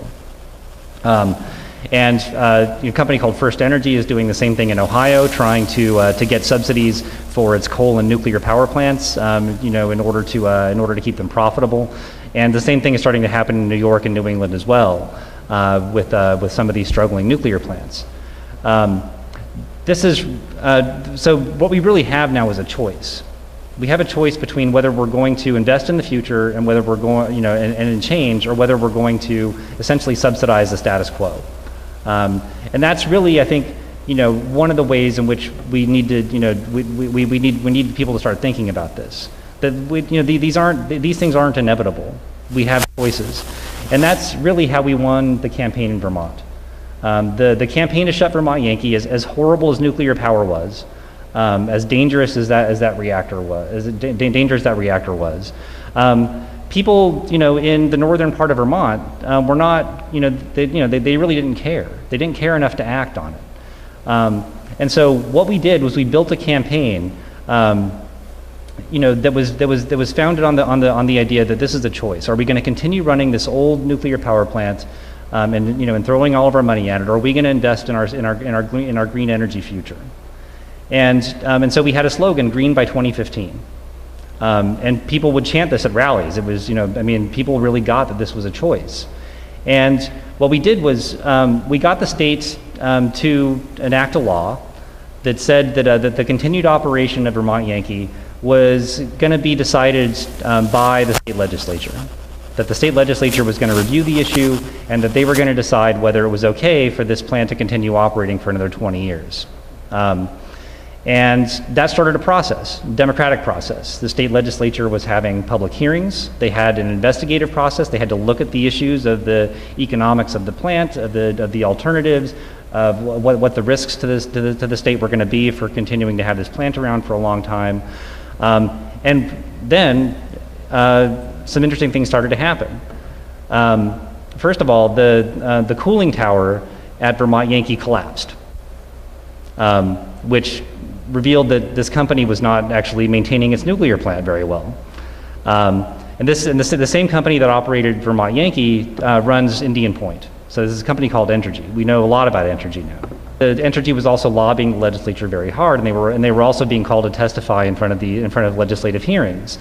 A company called First Energy is doing the same thing in Ohio, trying to get subsidies for its coal and nuclear power plants, in order to keep them profitable. And the same thing is starting to happen in New York and New England as well, with some of these struggling nuclear plants. So what we really have now is a choice. We have a choice between whether we're going to invest in the future and whether we're going, and change, or whether we're going to essentially subsidize the status quo. And that's really, I think, one of the ways in which we need to, we need people to start thinking about this. That these things aren't inevitable. We have choices, and that's really how we won the campaign in Vermont. The campaign to shut Vermont Yankee, as horrible as nuclear power was, as dangerous as that reactor was, people, in the northern part of Vermont were not, they really didn't care. They didn't care enough to act on it. And so what we did was we built a campaign that was founded on the idea that this is a choice. Are we going to continue running this old nuclear power plant and throwing all of our money at it, or are we going to invest in our green energy future? And so we had a slogan, Green by 2015. And people would chant this at rallies. It was, people really got that this was a choice. And what we did was we got the states to enact a law that said that the continued operation of Vermont Yankee was going to be decided by the state legislature. That the state legislature was going to review the issue and that they were going to decide whether it was okay for this plant to continue operating for another 20 years. And that started a process, democratic process. The state legislature was having public hearings. They had an investigative process. They had to look at the issues of the economics of the plant, of the alternatives, of what the risks to the state were going to be for continuing to have this plant around for a long time. And then some interesting things started to happen. First of all, the cooling tower at Vermont Yankee collapsed, which revealed that this company was not actually maintaining its nuclear plant very well. And the same company that operated Vermont Yankee runs Indian Point. So this is a company called Entergy. We know a lot about Entergy now. Entergy was also lobbying the legislature very hard, and they were also being called to testify in front of legislative hearings.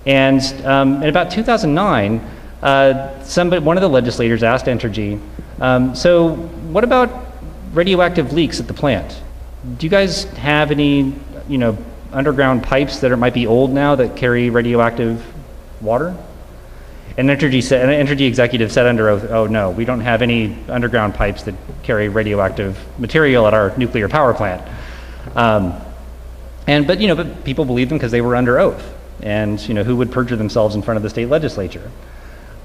And in about 2009, one of the legislators asked Entergy, so what about radioactive leaks at the plant? Do you guys have any, underground pipes that might be old now that carry radioactive water? And an Entergy executive said under oath, oh no, we don't have any underground pipes that carry radioactive material at our nuclear power plant. But people believed them because they were under oath. And who would perjure themselves in front of the state legislature?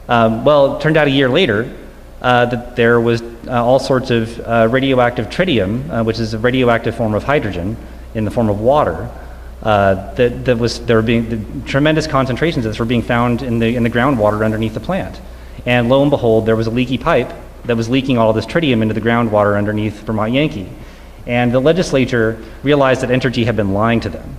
Well, it turned out a year later that there was all sorts of radioactive tritium, which is a radioactive form of hydrogen in the form of water. There were being tremendous concentrations that were being found in the groundwater underneath the plant. And lo and behold, there was a leaky pipe that was leaking all this tritium into the groundwater underneath Vermont Yankee. And the legislature realized that Entergy had been lying to them.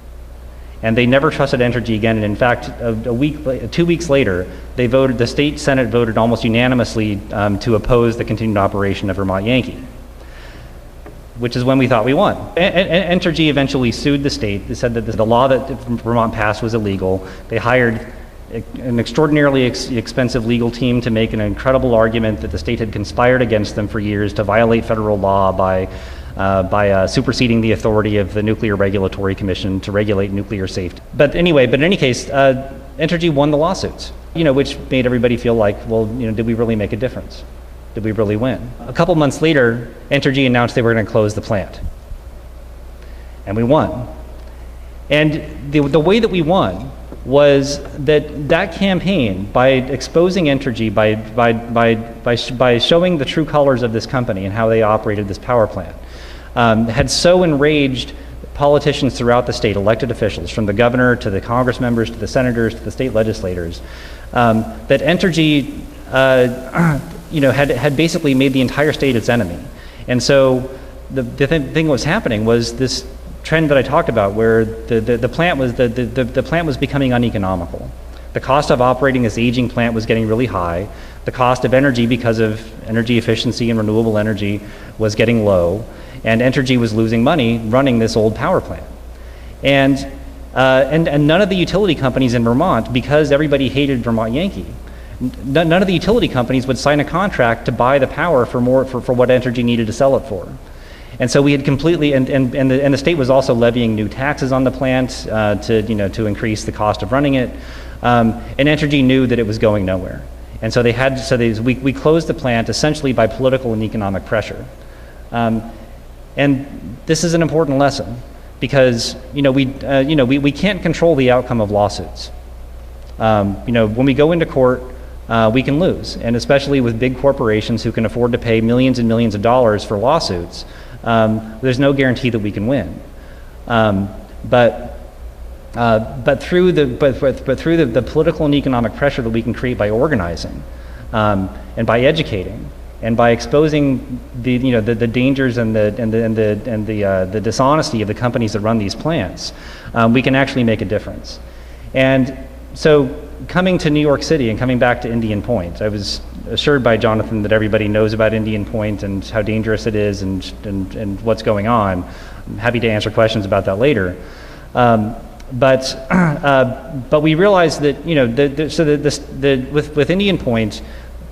And they never trusted Entergy again. And in fact, 2 weeks later, the state Senate voted almost unanimously to oppose the continued operation of Vermont Yankee, which is when we thought we won. Entergy eventually sued the state. They said that the law that Vermont passed was illegal. They hired an extraordinarily expensive legal team to make an incredible argument that the state had conspired against them for years to violate federal law by superseding the authority of the Nuclear Regulatory Commission to regulate nuclear safety. But in any case, Entergy won the lawsuits, which made everybody feel like, well, did we really make a difference? Did we really win? A couple months later, Entergy announced they were going to close the plant. And we won. And the way that we won was that campaign, by exposing Entergy, by showing the true colors of this company and how they operated this power plant, had so enraged politicians throughout the state, elected officials, from the governor to the Congress members to the senators to the state legislators, that Entergy had basically made the entire state its enemy. And so the thing that was happening was this trend that I talked about, where the plant was becoming uneconomical. The cost of operating this aging plant was getting really high. The cost of energy, because of energy efficiency and renewable energy, was getting low. And Entergy was losing money running this old power plant. And none of the utility companies in Vermont, because everybody hated Vermont Yankee, none of the utility companies would sign a contract to buy the power for what Entergy needed to sell it for. And so we had completely, and the state was also levying new taxes on the plant to increase the cost of running it. And Entergy knew that it was going nowhere. And so we closed the plant essentially by political and economic pressure. And this is an important lesson, because we can't control the outcome of lawsuits. When we go into court, we can lose, and especially with big corporations who can afford to pay millions and millions of dollars for lawsuits, there's no guarantee that we can win. But through the political and economic pressure that we can create by organizing, and by educating, and by exposing the dangers and the dishonesty of the companies that run these plants, we can actually make a difference. And so, coming to New York City and coming back to Indian Point, I was assured by Jonathan that everybody knows about Indian Point and how dangerous it is and what's going on. I'm happy to answer questions about that later. But we realized that with Indian Point,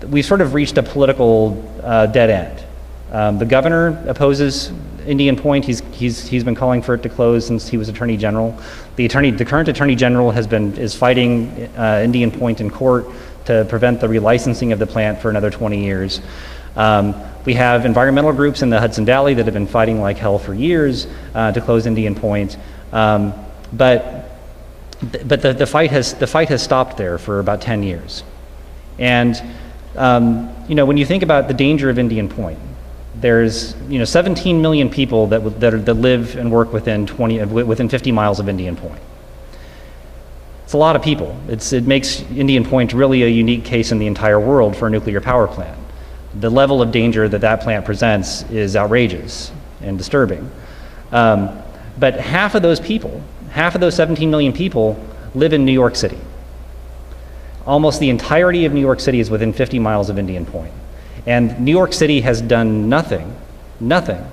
we sort of reached a political dead end. The governor opposes Indian Point. He's been calling for it to close since he was Attorney General. The current Attorney General is fighting Indian Point in court to prevent the relicensing of the plant for another 20 years. We have environmental groups in the Hudson Valley that have been fighting like hell for years to close Indian Point. But the fight has stopped there for about 10 years. And when you think about the danger of Indian Point, there's 17 million people that live and work within 50 miles of Indian Point. It's a lot of people. It makes Indian Point really a unique case in the entire world for a nuclear power plant. The level of danger that plant presents is outrageous and disturbing. But half of those 17 million people, live in New York City. Almost the entirety of New York City is within 50 miles of Indian Point. And New York City has done nothing to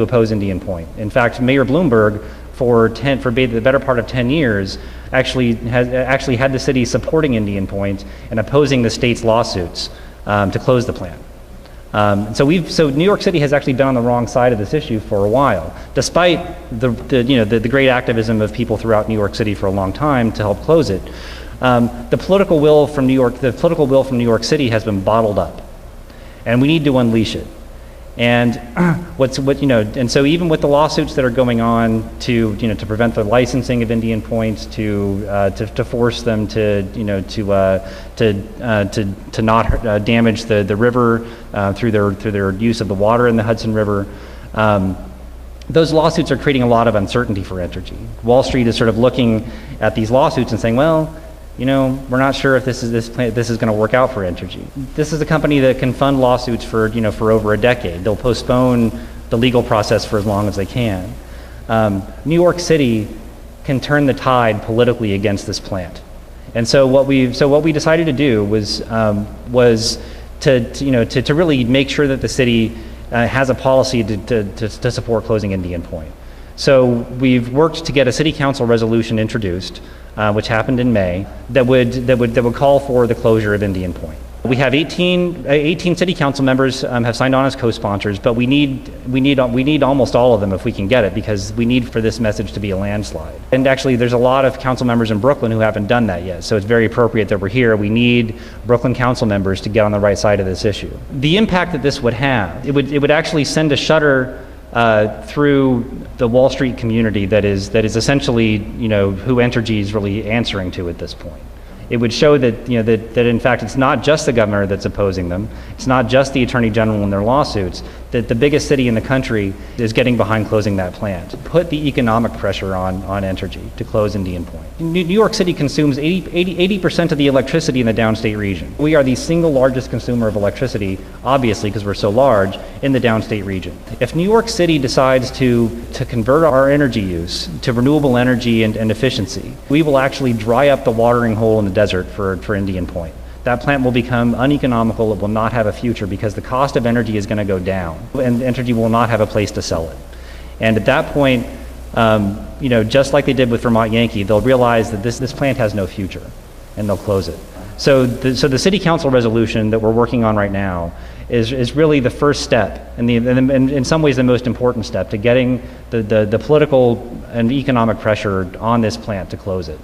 oppose Indian Point. In fact, Mayor Bloomberg, for the better part of 10 years, actually had the city supporting Indian Point and opposing the state's lawsuits to close the plant. So New York City has actually been on the wrong side of this issue for a while, despite the great activism of people throughout New York City for a long time to help close it. The political will from New York City has been bottled up, and we need to unleash it. And and so even with the lawsuits that are going on to prevent the licensing of Indian Point, to force them to not damage the river through their use of the water in the Hudson River, those lawsuits are creating a lot of uncertainty for Entergy. Wall Street is sort of looking at these lawsuits and saying, well, we're not sure if this is going to work out for Entergy. This is a company that can fund lawsuits for over a decade. They'll postpone the legal process for as long as they can. New York City can turn the tide politically against this plant, and so what we decided to do was to really make sure that the city has a policy to support closing Indian Point. So we've worked to get a city council resolution introduced, which happened in May, that would call for the closure of Indian Point. We have 18 city council members have signed on as co-sponsors, but we need almost all of them if we can get it, because we need for this message to be a landslide. And actually, there's a lot of council members in Brooklyn who haven't done that yet, so it's very appropriate that we're here. We need Brooklyn council members to get on the right side of this issue. The impact that this would have, it would actually send a shudder through the Wall Street community that is essentially who Entergy is really answering to at this point. It would show that that in fact it's not just the governor that's opposing them. It's not just the attorney general in their lawsuits. That the biggest city in the country is getting behind closing that plant. Put the economic pressure on Entergy to close Indian Point. New York City consumes 80% of the electricity in the downstate region. We are the single largest consumer of electricity, obviously because we're so large, in the downstate region. If New York City decides to convert our energy use to renewable energy and efficiency, we will actually dry up the watering hole in the desert for Indian Point. That plant will become uneconomical. It will not have a future because the cost of energy is going to go down, and Entergy will not have a place to sell it. And at that point, just like they did with Vermont Yankee, they'll realize that this plant has no future, and they'll close it. So the city council resolution that we're working on right now is really the first step, and in some ways the most important step to getting the political and economic pressure on this plant to close it.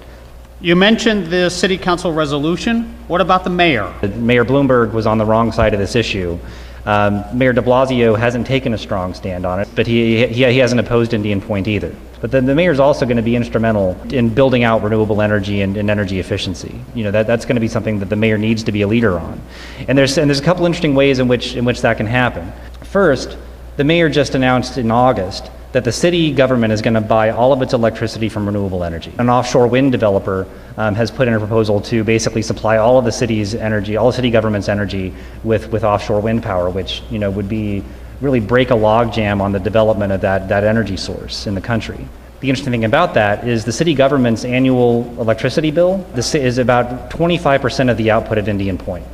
You mentioned the city council resolution. What about the mayor? Mayor Bloomberg was on the wrong side of this issue. Mayor de Blasio hasn't taken a strong stand on it, but he hasn't opposed Indian Point either. But then the mayor's also going to be instrumental in building out renewable energy and energy efficiency. That's going to be something that the mayor needs to be a leader on. And there's a couple interesting ways in which that can happen. First, the mayor just announced in August that the city government is going to buy all of its electricity from renewable energy. An offshore wind developer has put in a proposal to basically supply all of the city's energy, all the city government's energy with offshore wind power, which would be really break a logjam on the development of that energy source in the country. The interesting thing about that is the city government's annual electricity bill is about 25% of the output of Indian Point.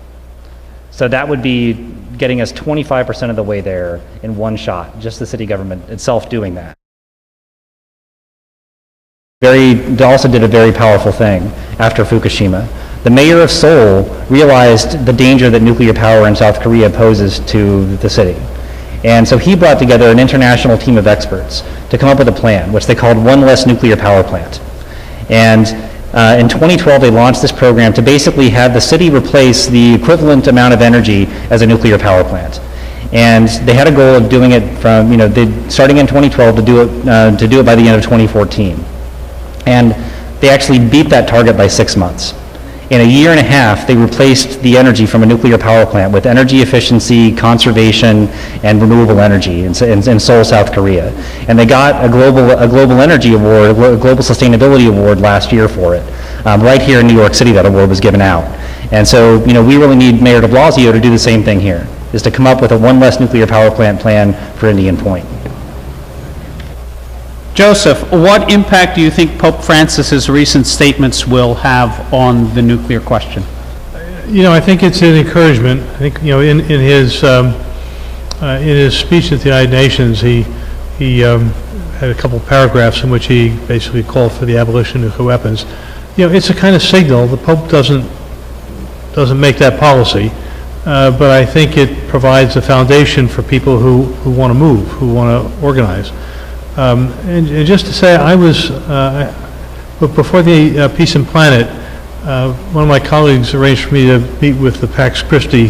So that would be getting us 25% of the way there in one shot, just the city government itself doing that. They also did a very powerful thing after Fukushima. The mayor of Seoul realized the danger that nuclear power in South Korea poses to the city. And so he brought together an international team of experts to come up with a plan, which they called One Less Nuclear Power Plant. And in 2012, they launched this program to basically have the city replace the equivalent amount of energy as a nuclear power plant. And they had a goal of doing it from, starting in 2012 to do it by the end of 2014. And they actually beat that target by 6 months. In a year and a half, they replaced the energy from a nuclear power plant with energy efficiency, conservation, and renewable energy in Seoul, South Korea. And they got a global energy award, a global sustainability award last year for it. Right here in New York City, that award was given out. And so, we really need Mayor de Blasio to do the same thing here, is to come up with a one less nuclear power plant plan for Indian Point. Joseph, what impact do you think Pope Francis's recent statements will have on the nuclear question? I think it's an encouragement. I think, in his speech at the United Nations, he had a couple paragraphs in which he basically called for the abolition of nuclear weapons. It's a kind of signal. The Pope doesn't make that policy, but I think it provides a foundation for people who want to move, who want to organize. And just to say, I was, before the Peace and Planet, one of my colleagues arranged for me to meet with the Pax Christi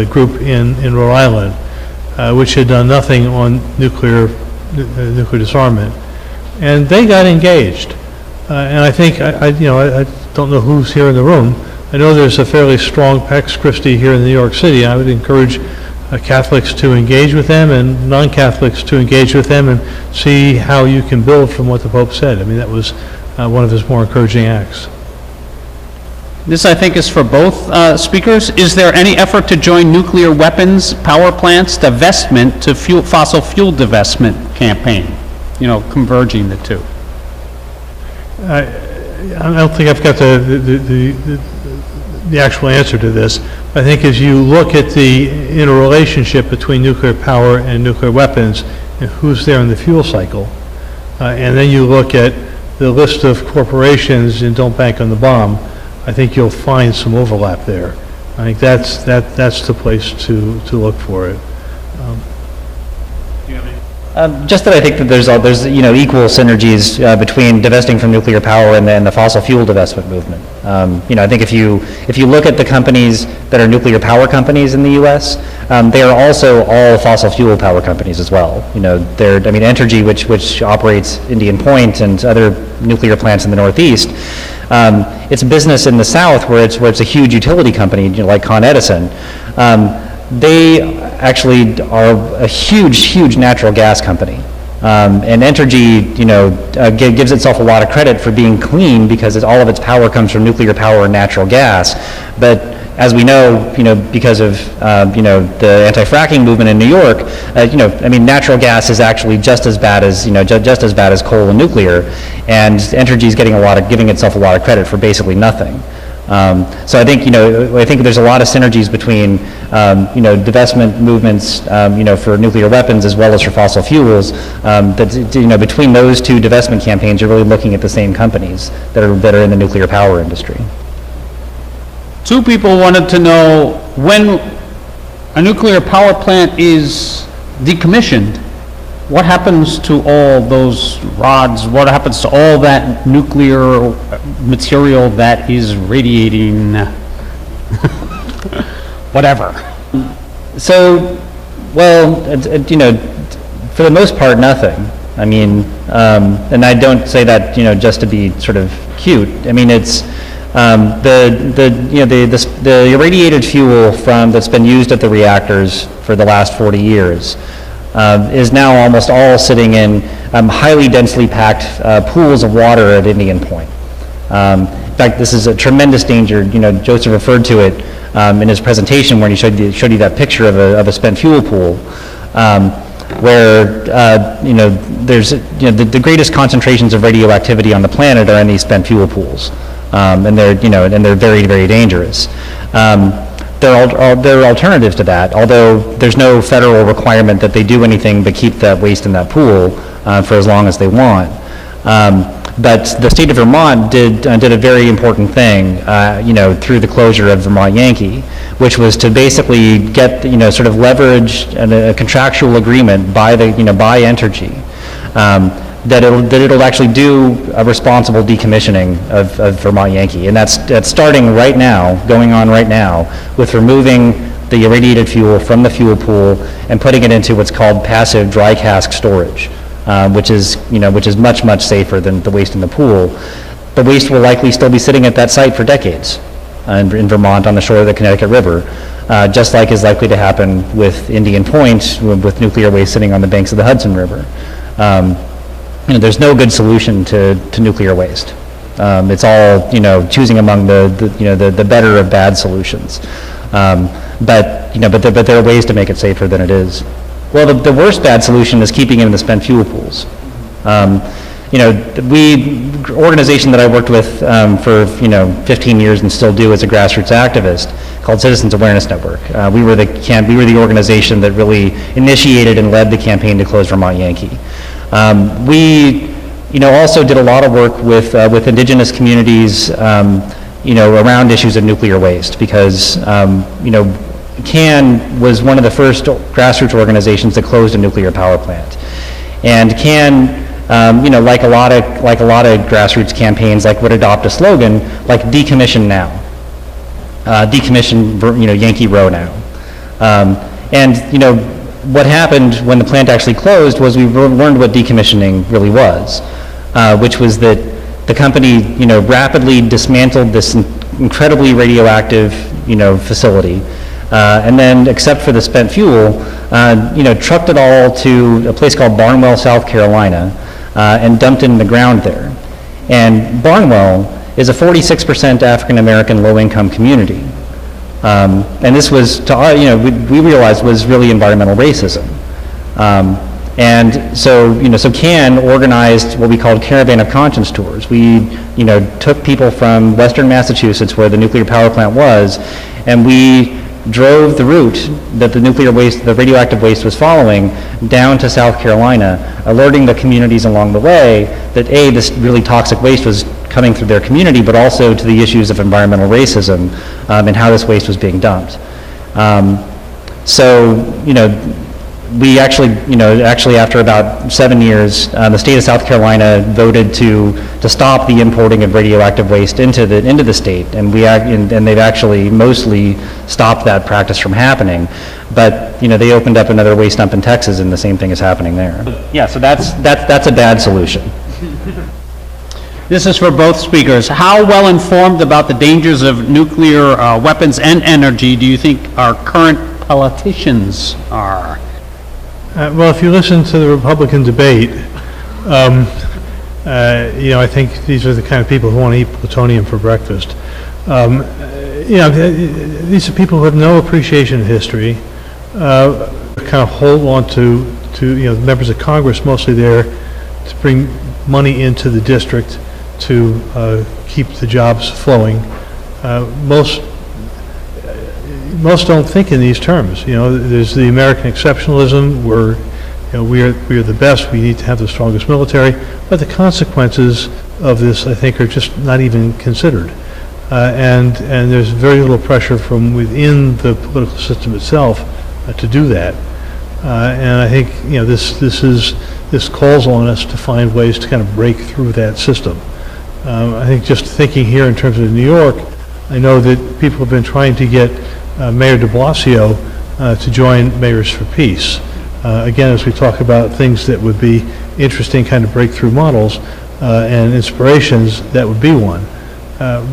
group in Rhode Island, which had done nothing on nuclear disarmament, and they got engaged. And I think I don't know who's here in the room. I know there's a fairly strong Pax Christi here in New York City. I would encourage Catholics to engage with them and non-Catholics to engage with them and see how you can build from what the Pope said. I mean, that was one of his more encouraging acts. This, I think, is for both speakers. Is there any effort to join nuclear weapons power plants divestment to fossil fuel divestment campaign? You know, converging the two. I don't think I've got the actual answer to this. I think as you look at the interrelationship between nuclear power and nuclear weapons and who's there in the fuel cycle, and then you look at the list of corporations in Don't Bank on the Bomb, I think you'll find some overlap there. I think that's the place to look for it. Just that I think that there's equal synergies between divesting from nuclear power and then the fossil fuel divestment movement. I think if you look at the companies that are nuclear power companies in the U.S., they are also all fossil fuel power companies as well. Entergy, which operates Indian Point and other nuclear plants in the Northeast, it's a business in the South where it's a huge utility company, like Con Edison. They actually are a huge natural gas company. And Entergy, gives itself a lot of credit for being clean because all of its power comes from nuclear power and natural gas. But as we know, because of, the anti-fracking movement in New York, natural gas is actually just as bad as, just as bad as coal and nuclear. And Entergy is giving itself a lot of credit for basically nothing. So I think there's a lot of synergies between divestment movements for nuclear weapons as well as for fossil fuels. Between those two divestment campaigns, you're really looking at the same companies that are in the nuclear power industry. Two people wanted to know when a nuclear power plant is decommissioned, what happens to all those rods? What happens to all that nuclear material that is radiating whatever? So, for the most part, nothing. I mean, and I don't say that, just to be sort of cute. I mean, it's the irradiated fuel that's been used at the reactors for the last 40 years. Is now almost all sitting in highly densely packed pools of water at Indian Point. In fact, this is a tremendous danger. Joseph referred to it in his presentation when he showed you that picture of a spent fuel pool, where there's the greatest concentrations of radioactivity on the planet are in these spent fuel pools, and they're very, very dangerous. There are alternatives to that, although there's no federal requirement that they do anything but keep that waste in that pool for as long as they want. But the state of Vermont did a very important thing, through the closure of Vermont Yankee, which was to basically get, sort of leverage a contractual agreement by Entergy. That it'll actually do a responsible decommissioning of Vermont Yankee, and that's starting right now, going on right now, with removing the irradiated fuel from the fuel pool and putting it into what's called passive dry cask storage, which is much safer than the waste in the pool. The waste will likely still be sitting at that site for decades in Vermont on the shore of the Connecticut River, just like is likely to happen with Indian Point with nuclear waste sitting on the banks of the Hudson River. There's no good solution to nuclear waste. It's all choosing among the better of bad solutions. But there are ways to make it safer than it is. Well, the worst bad solution is keeping it in the spent fuel pools. The organization that I worked with for 15 years and still do as a grassroots activist, called Citizens Awareness Network. We were the organization that really initiated and led the campaign to close Vermont Yankee. We also did a lot of work with indigenous communities around issues of nuclear waste, because CAN was one of the first grassroots organizations that closed a nuclear power plant. And CAN, like a lot of grassroots campaigns, would adopt a slogan like "Decommission now," decommission, Yankee Row now. what happened when the plant actually closed was we learned what decommissioning really was, which was that the company, rapidly dismantled this incredibly radioactive, facility, and then, except for the spent fuel, trucked it all to a place called Barnwell, South Carolina, and dumped it in the ground there. And Barnwell is a 46% African-American low-income community. And this was, to our, we realized was really environmental racism. And so, so CAN organized what we called Caravan of Conscience tours. We, took people from Western Massachusetts, where the nuclear power plant was, and we drove the route that the nuclear waste, the radioactive waste was following, down to South Carolina, alerting the communities along the way that A, this really toxic waste was coming through their community, but also to the issues of environmental racism and how this waste was being dumped. So, we actually, after about 7 years, the state of South Carolina voted to stop the importing of radioactive waste into the state, and and they've actually mostly stopped that practice from happening. But they opened up another waste dump in Texas, and the same thing is happening there. Yeah, so that's a bad solution. This is for both speakers. How well informed about the dangers of nuclear weapons and energy do you think our current politicians are? Well, if you listen to the Republican debate, I think these are the kind of people who want to eat plutonium for breakfast. These are people who have no appreciation of history, kind of hold on to members of Congress mostly there to bring money into the district to keep the jobs flowing. Most don't think in these terms. There's the American exceptionalism where we are the best, we need to have the strongest military, but the consequences of this, I think, are just not even considered. And there's very little pressure from within the political system itself to do that. And I think this calls on us to find ways to kind of break through that system. I think just thinking here in terms of New York, I know that people have been trying to get Mayor de Blasio to join Mayors for Peace. Again, as we talk about things that would be interesting kind of breakthrough models and inspirations, that would be one.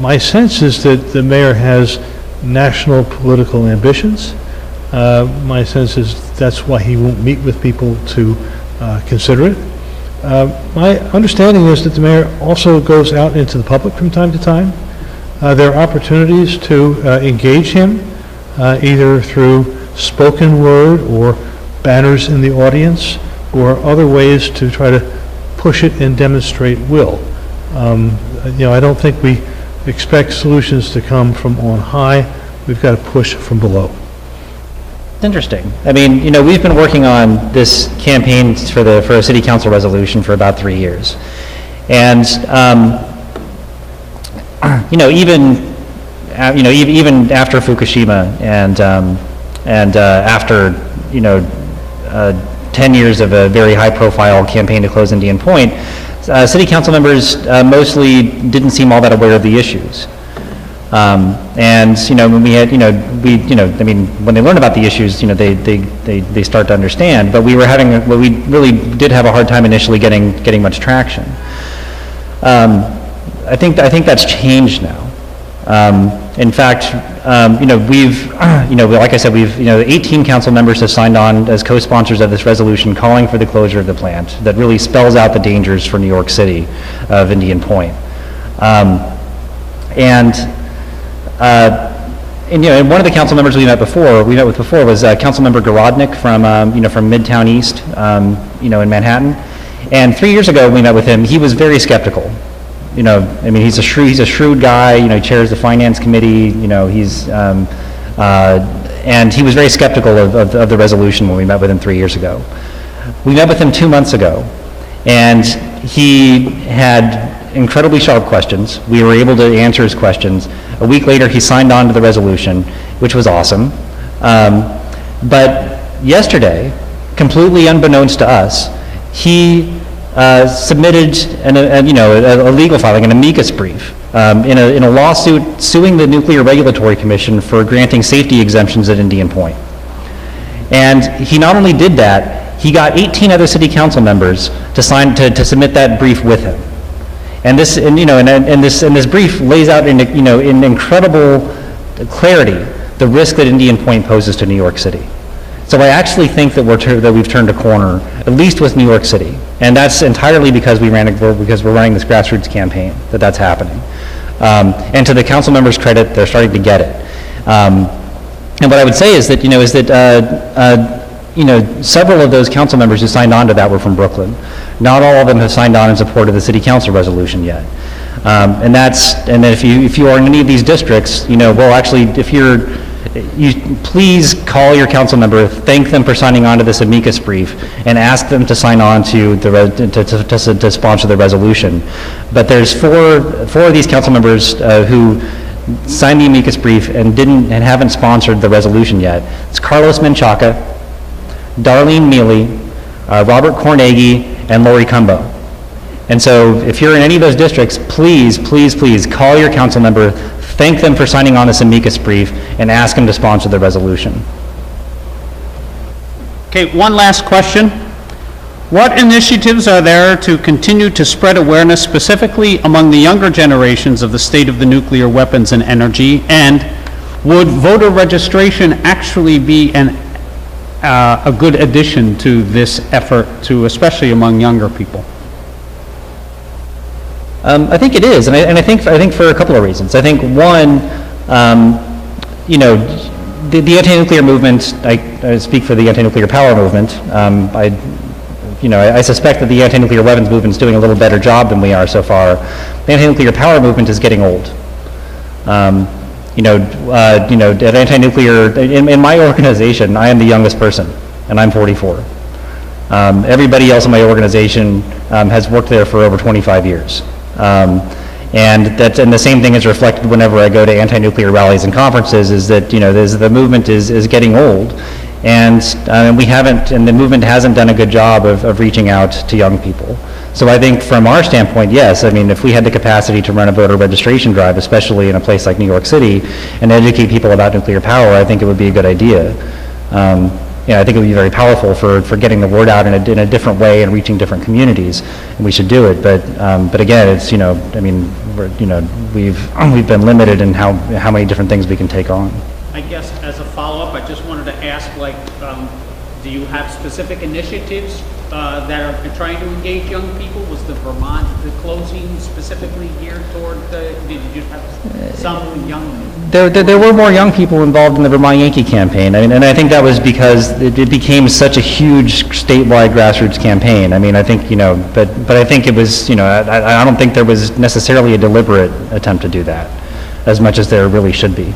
My sense is that the mayor has national political ambitions. My sense is that's why he won't meet with people to consider it. My understanding is that the mayor also goes out into the public from time to time. There are opportunities to engage him, either through spoken word or banners in the audience or other ways to try to push it and demonstrate will. I don't think we expect solutions to come from on high. We've got to push from below. It's interesting. I mean, we've been working on this campaign for a city council resolution for about 3 years. And, even after Fukushima and after 10 years of a very high-profile campaign to close Indian Point, city council members mostly didn't seem all that aware of the issues. And when we had, when they learn about the issues, they start to understand. But we really did have a hard time initially getting much traction. I think that's changed now. In fact, we've, like I said, 18 council members have signed on as co-sponsors of this resolution calling for the closure of the plant that really spells out the dangers for New York City of Indian Point. And one of the council members we met with before was Councilmember Gorodnick from Midtown East, in Manhattan. And 3 years ago we met with him. He was very skeptical. He's a shrewd guy. He chairs the finance committee. And he was very skeptical of the resolution when we met with him 3 years ago. We met with him 2 months ago, and he had incredibly sharp questions. We were able to answer his questions. A week later, he signed on to the resolution, which was awesome. But yesterday, completely unbeknownst to us, he submitted a legal filing, an amicus brief, in a lawsuit suing the Nuclear Regulatory Commission for granting safety exemptions at Indian Point. And he not only did that, he got 18 other city council members to submit that brief with him. And this, this brief lays out in incredible clarity the risk that Indian Point poses to New York City. So I actually think that we've turned a corner, at least with New York City, and that's entirely because we're running this grassroots campaign that's happening. And to the council members' credit, they're starting to get it. And what I would say is that several of those council members who signed on to that were from Brooklyn. Not all of them have signed on in support of the city council resolution yet. And then if you are in any of these districts, please call your council member, thank them for signing on to this amicus brief, and ask them to sign on to to sponsor the resolution. But there's four of these council members who signed the amicus brief and haven't sponsored the resolution yet. It's Carlos Menchaca, Darlene Mealy, Robert Cornegi, and Lori Cumbo. And so if you're in any of those districts, please, please, please call your council member, thank them for signing on this amicus brief, and ask them to sponsor the resolution. Okay, one last question. What initiatives are there to continue to spread awareness specifically among the younger generations of the state of the nuclear weapons and energy? And would voter registration actually be a good addition to this effort, especially among younger people? I think it is, and I think for a couple of reasons. I think one, the anti-nuclear movement. I speak for the anti-nuclear power movement. I suspect that the anti-nuclear weapons movement is doing a little better job than we are so far. The anti-nuclear power movement is getting old. At anti-nuclear, in my organization, I am the youngest person, and I'm 44. Everybody else in my organization has worked there for over 25 years. And the same thing is reflected whenever I go to anti-nuclear rallies and conferences, is that the movement is getting old, and the movement hasn't done a good job of reaching out to young people. So I think from our standpoint, yes, I mean, if we had the capacity to run a voter registration drive, especially in a place like New York City, and educate people about nuclear power, I think it would be a good idea. I think it would be very powerful for getting the word out in a different way and reaching different communities, and we should do it. But again, it's we've been limited in how many different things we can take on. I guess as a follow-up, I just wanted to ask, do you have specific initiatives that are trying to engage young people? Was the closing specifically geared toward did you have some young? There were more young people involved in the Vermont Yankee campaign, and I think that was because it became such a huge statewide grassroots campaign. I mean, I think, but I think it was, I don't think there was necessarily a deliberate attempt to do that, as much as there really should be.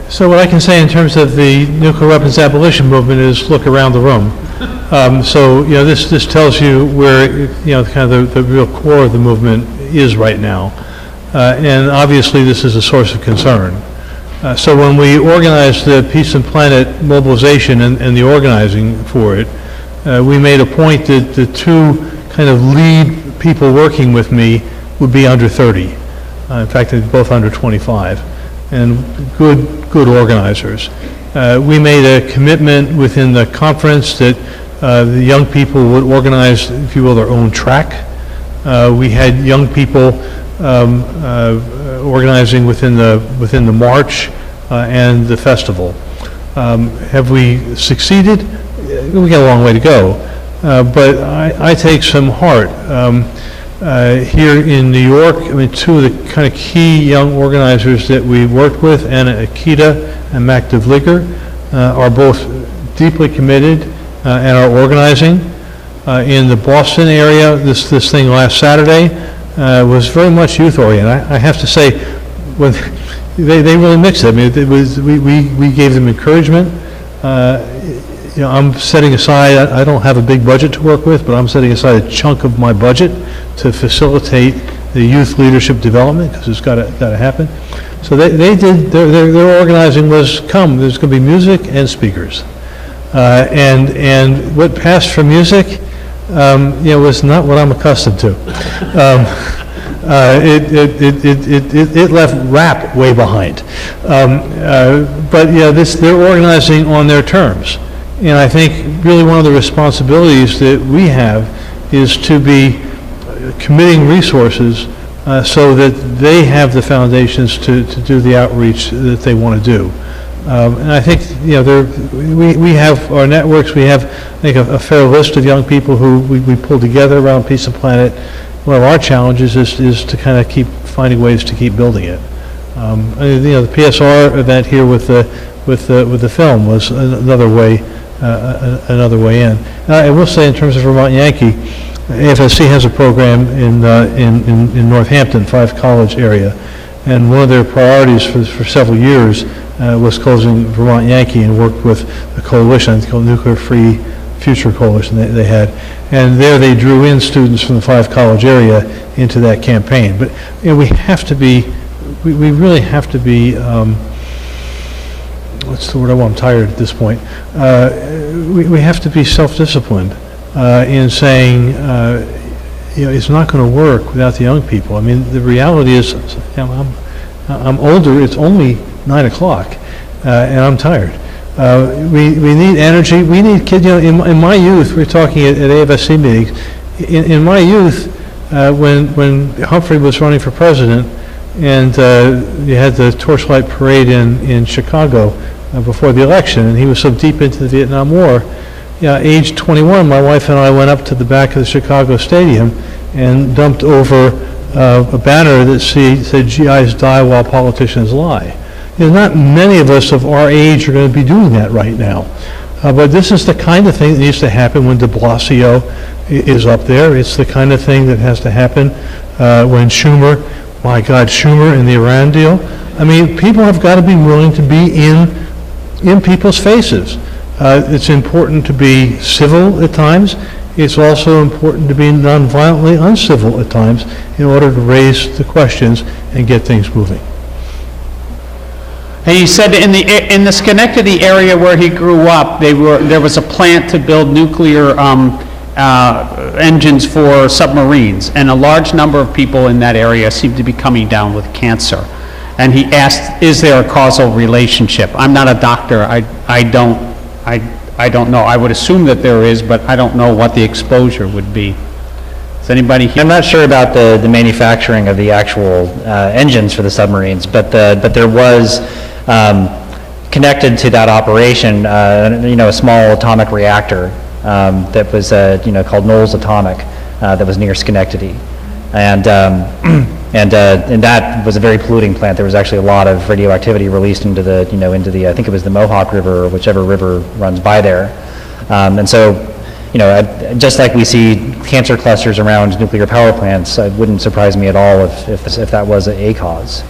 So what I can say in terms of the nuclear weapons abolition movement is look around the room. This tells you where, kind of the real core of the movement is right now. And obviously this is a source of concern. So when we organized the Peace and Planet mobilization and the organizing for it, we made a point that the two kind of lead people working with me would be under 30. In fact, they're both under 25. And good organizers. We made a commitment within the conference that the young people would organize, if you will, their own track. We had young people organizing within the march and the festival. Have we succeeded? We got a long way to go, but I take some heart. Here in New York, I mean, two of the kind of key young organizers that we worked with, Anna Akita and Mac DeVligger, are both deeply committed and are organizing. In the Boston area, this thing last Saturday was very much youth-oriented. I have to say, when they really mixed it. I mean, we gave them encouragement. I'm setting aside, I don't have a big budget to work with, but I'm setting aside a chunk of my budget to facilitate the youth leadership development, because it's got to happen. So they did, their organizing was, there's going to be music and speakers. And what passed for music, was not what I'm accustomed to. it left RAP way behind. But yeah, they're organizing on their terms. And I think really one of the responsibilities that we have is to be committing resources so that they have the foundations to do the outreach that they want to do. And I think, we have our networks, we have, I think, a fair list of young people who we pull together around Peace of Planet. One of our challenges is to kind of keep finding ways to keep building it. The PSR event here with the film was another way in. I will say, in terms of Vermont Yankee, AFSC has a program in Northampton, 5 College area, and one of their priorities for several years was closing Vermont Yankee, and worked with a coalition called Nuclear Free Future Coalition they had, and there they drew in students from the 5 College area into that campaign. But we have to be, we really have to be. What's the word I want? I'm tired at this point. We have to be self-disciplined in saying, it's not going to work without the young people. I mean, the reality is, I'm older. It's only 9 o'clock, and I'm tired. We need energy. We need kids. In my youth, we're talking at AFSC meetings. In my youth, when Humphrey was running for president, and you had the torchlight parade in Chicago before the election, and he was so deep into the Vietnam War. Age 21, my wife and I went up to the back of the Chicago Stadium and dumped over a banner that said, "GIs die while politicians lie." Not many of us of our age are going to be doing that right now. But this is the kind of thing that needs to happen when de Blasio is up there. It's the kind of thing that has to happen when Schumer, my God, Schumer and the Iran deal. I mean, people have got to be willing to be in people's faces. It's important to be civil at times. It's also important to be nonviolently uncivil at times in order to raise the questions and get things moving. And he said in the Schenectady area where he grew up, there was a plant to build nuclear engines for submarines, and a large number of people in that area seem to be coming down with cancer. And he asked, is there a causal relationship? I'm not a doctor. I don't know. I would assume that there is, but I don't know what the exposure would be. Is anybody here? I'm not sure about the manufacturing of the actual engines for the submarines, but there was connected to that operation, a small atomic reactor that was called Knowles Atomic that was near Schenectady, and that was a very polluting plant. There was actually a lot of radioactivity released into the I think it was the Mohawk River or whichever river runs by there, and so. Just like we see cancer clusters around nuclear power plants, it wouldn't surprise me at all if that was a cause.